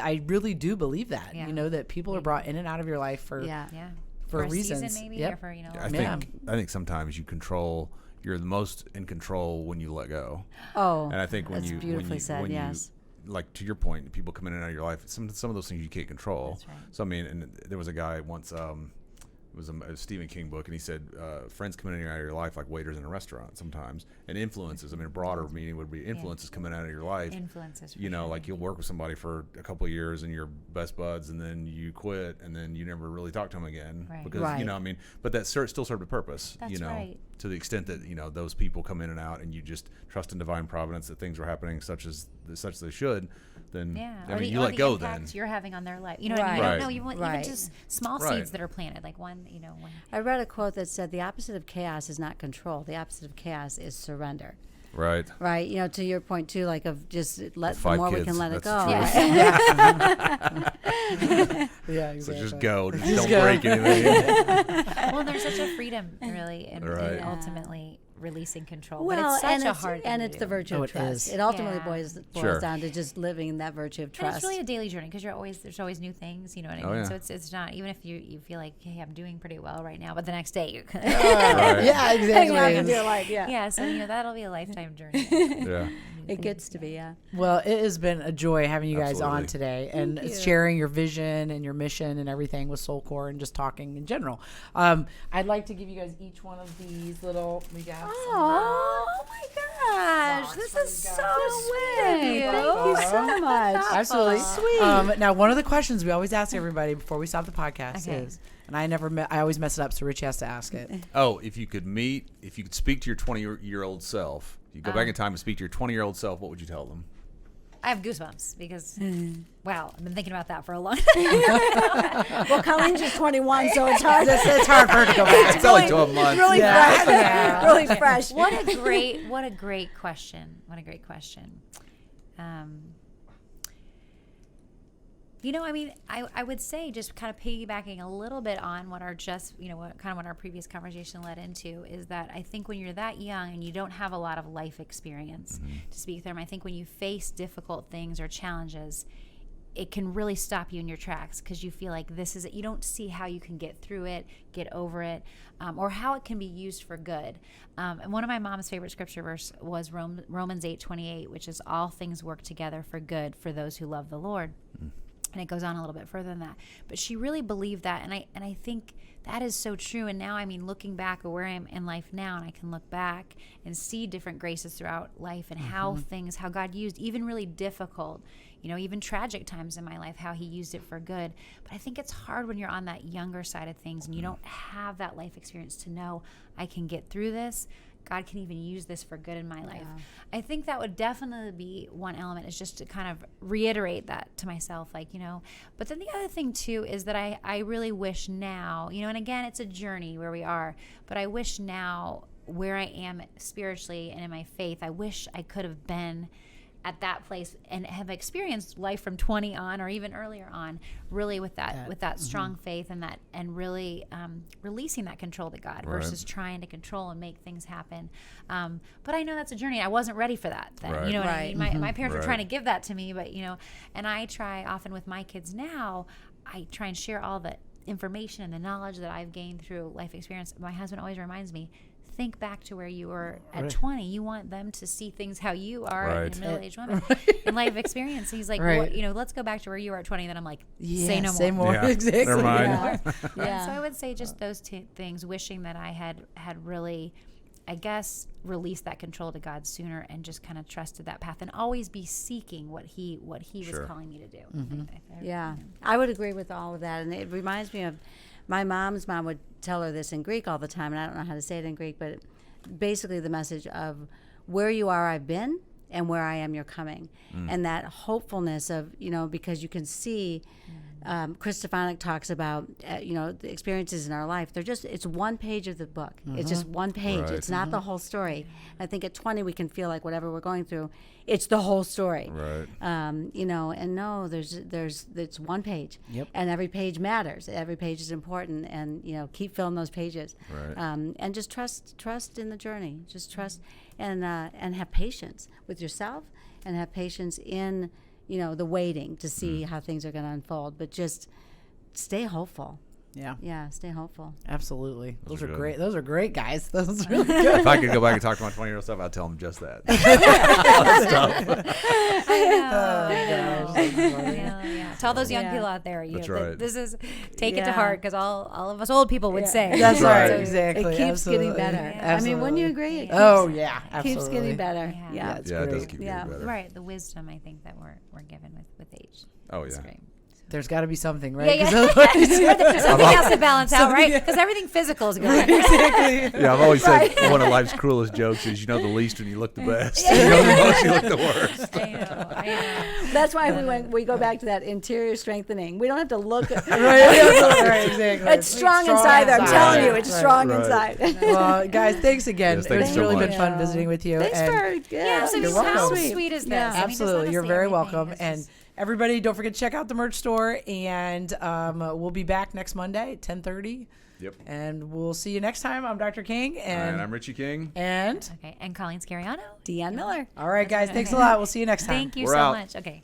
Speaker 1: I really do believe that. You know, that people are brought in and out of your life for for reasons.
Speaker 3: A season maybe, or for, you know.
Speaker 2: I think sometimes you're the most in control when you let go.
Speaker 4: Oh,
Speaker 2: and I think when
Speaker 4: that's
Speaker 2: you
Speaker 4: beautifully said. Yes.
Speaker 2: Like to your point, people come in and out of your life. Some of those things you can't control.
Speaker 3: That's right.
Speaker 2: So I mean, and there was a guy once. It was a Stephen King book, and he said friends coming in and out of your life like waiters in a restaurant sometimes, and influences. I mean, a broader meaning would be influences coming out of your life.
Speaker 3: Influences.
Speaker 2: You know, like you'll work with somebody for a couple of years and you're best buds, and then you quit, and then you never really talk to them again because you know, I mean, but that still served a purpose.
Speaker 3: That's
Speaker 2: you know,
Speaker 3: right.
Speaker 2: to the extent that you know those people come in and out, and you just trust in divine providence that things were happening such they should. Then I mean, you let go. Then
Speaker 3: you're having on their life. You know what I mean?
Speaker 2: Right.
Speaker 3: No, even just small seeds that are planted, like one. You know, one.
Speaker 4: I read a quote that said the opposite of chaos is not control. The opposite of chaos is surrender.
Speaker 2: Right.
Speaker 4: Right. You know, to your point too, like of just the more we can let it go.
Speaker 1: Yeah, exactly.
Speaker 2: So just go. Just don't break anything.
Speaker 3: Well, there's such a freedom, really, in ultimately releasing control.
Speaker 4: Well,
Speaker 3: but it's such a hard thing
Speaker 4: and
Speaker 3: to
Speaker 4: it's
Speaker 3: do.
Speaker 4: the virtue of trust. It ultimately boils down to just living in that virtue of trust.
Speaker 3: And it's really a daily journey because there's always new things. You know what I mean? So it's not, even if you feel like, hey, I'm doing pretty well right now, but the next day you're
Speaker 1: yeah,
Speaker 4: exactly.
Speaker 3: Yeah, so you know that'll be a lifetime journey.
Speaker 2: Yeah.
Speaker 4: It gets to be,
Speaker 1: Well, it has been a joy having you guys on
Speaker 2: Absolutely.
Speaker 1: today and sharing your vision and your mission and everything with SoulCore and just talking in general. I'd like to give you guys each one of these little. We got.
Speaker 4: Oh my gosh, this is so sweet. Thank you so much.
Speaker 1: Absolutely sweet. Now, one of the questions we always ask everybody before we stop the podcast is, and I always mess it up, so Richie has to ask it.
Speaker 2: Oh, if you could speak to your 20-year-old self, you go back in time and speak to your 20-year-old self, what would you tell them?
Speaker 3: I have goosebumps because, wow, I've been thinking about that for a long time.
Speaker 4: Well, Colleen's just 21, so it's hard.
Speaker 1: It's hard for her to go back.
Speaker 2: It's only 12 months.
Speaker 4: Really fresh. Really fresh.
Speaker 3: What a great question. What a great question. You know, I mean, I would say, just kind of piggybacking a little bit on what our previous conversation led into, is that I think when you're that young and you don't have a lot of life experience to speak through, I think when you face difficult things or challenges, it can really stop you in your tracks because you feel like this is it. You don't see how you can get through it, get over it, or how it can be used for good. And one of my mom's favorite scripture verse was Romans 8:28, which is all things work together for good for those who love the Lord. And it goes on a little bit further than that. But she really believed that. And I think that is so true. And now, I mean, looking back at where I am in life now, and I can look back and see different graces throughout life and how God used even really difficult, you know, even tragic times in my life, how he used it for good. But I think it's hard when you're on that younger side of things and you don't have that life experience to know I can get through this. God can even use this for good in my life. I think that would definitely be one element, is just to kind of reiterate that to myself, like, you know. But then the other thing too is that I really wish now, you know, and again, it's a journey where we are, but I wish now where I am spiritually and in my faith, I wish I could have been at that place and have experienced life from 20 on, or even earlier on, really with that strong faith and really releasing that control to God versus trying to control and make things happen. But I know that's a journey. I wasn't ready for that then. You know what I mean? My parents were trying to give that to me, but, you know, and I try often with my kids now, I try and share all the information and the knowledge that I've gained through life experience. My husband always reminds me, think back to where you were at 20. You want them to see things how you are in a middle-aged woman in life experience. He's like, well, you know, let's go back to where you were at 20. And then I'm like, say no more.
Speaker 1: Say more.
Speaker 2: Yeah.
Speaker 1: Exactly.
Speaker 2: Never mind.
Speaker 3: And so I would say just those two things, wishing that I had really, I guess, released that control to God sooner and just kind of trusted that path and always be seeking what he was calling me to do.
Speaker 4: I would agree with all of that. And it reminds me of my mom's mom would tell her this in Greek all the time, and I don't know how to say it in Greek, but basically the message of where you are, I've been, and where I am, you're coming. And that hopefulness of, you know, because you can see Chris Stefanik talks about, the experiences in our life. It's one page of the book. It's just one page.
Speaker 2: Right.
Speaker 4: It's not the whole story. I think at 20 we can feel like whatever we're going through, it's the whole story.
Speaker 2: Right.
Speaker 4: And no, it's one page.
Speaker 1: Yep.
Speaker 4: And every page matters. Every page is important, and keep filling those pages.
Speaker 2: Right.
Speaker 4: And just trust in the journey. Just trust, and have patience with yourself, and have patience in the waiting to see how things are going to unfold. But just stay hopeful. Yeah, stay hopeful.
Speaker 1: Absolutely. Those
Speaker 2: are
Speaker 1: are
Speaker 2: good.
Speaker 1: great. Those are great, guys. Those are really good.
Speaker 2: If I could go back and talk to my 20-year-old self, I'd tell him just that.
Speaker 3: Yeah. To all those young people out there,
Speaker 2: That's right.
Speaker 3: this is take it to
Speaker 4: Yeah.
Speaker 3: heart, because all of us old people would say.
Speaker 1: That's
Speaker 2: right.
Speaker 1: right. Exactly.
Speaker 4: It keeps getting
Speaker 1: Absolutely.
Speaker 4: better.
Speaker 3: Yeah.
Speaker 4: I mean, wouldn't you
Speaker 1: Absolutely.
Speaker 4: agree? It
Speaker 1: Oh yeah. Absolutely.
Speaker 4: keeps getting better.
Speaker 3: Yeah.
Speaker 4: Yeah.
Speaker 1: It's
Speaker 2: Yeah, it does
Speaker 1: great.
Speaker 2: keep
Speaker 4: Yeah.
Speaker 2: getting better.
Speaker 3: Right, the wisdom I think that we're given with age.
Speaker 2: Oh,
Speaker 3: It's
Speaker 2: yeah.
Speaker 3: great.
Speaker 1: There's got to be something, right?
Speaker 3: Yeah,
Speaker 1: 'Cause
Speaker 3: yeah.
Speaker 1: otherwise-
Speaker 3: Something has to balance out, right? Because everything physical is good.
Speaker 1: exactly.
Speaker 2: Yeah, I've always said one of life's cruelest jokes is the least when you look the best. You know the most, you look the worst.
Speaker 3: I know.
Speaker 4: That's why we go back to that interior strengthening. We don't have to look.
Speaker 1: right, exactly.
Speaker 4: It's strong inside. I'm telling you, it's
Speaker 1: Right.
Speaker 4: strong
Speaker 2: Right.
Speaker 4: inside.
Speaker 1: Well, guys, thanks again.
Speaker 2: Yes, thank
Speaker 1: It's
Speaker 2: you so
Speaker 1: really
Speaker 2: much.
Speaker 1: been fun visiting with you.
Speaker 4: Thanks
Speaker 1: and
Speaker 4: for
Speaker 3: Yeah, so
Speaker 1: You're
Speaker 3: how
Speaker 1: welcome.
Speaker 3: sweet is this?
Speaker 4: Yeah.
Speaker 3: I mean, just
Speaker 1: Absolutely. You're
Speaker 3: honestly,
Speaker 1: very
Speaker 3: everything
Speaker 1: welcome.
Speaker 3: is
Speaker 1: And
Speaker 3: just-
Speaker 1: everybody, don't forget to check out the merch store. And we'll be back next Monday at 10:30.
Speaker 2: Yep.
Speaker 1: And we'll see you next time. I'm Dr. King.
Speaker 2: And I'm Richie King.
Speaker 1: And
Speaker 3: Okay, and Colleen Scariano.
Speaker 4: Deanne Miller.
Speaker 1: all right, guys. Thanks a lot. We'll see you next time.
Speaker 3: Thank you
Speaker 2: We're
Speaker 3: so
Speaker 2: out.
Speaker 3: much. Okay.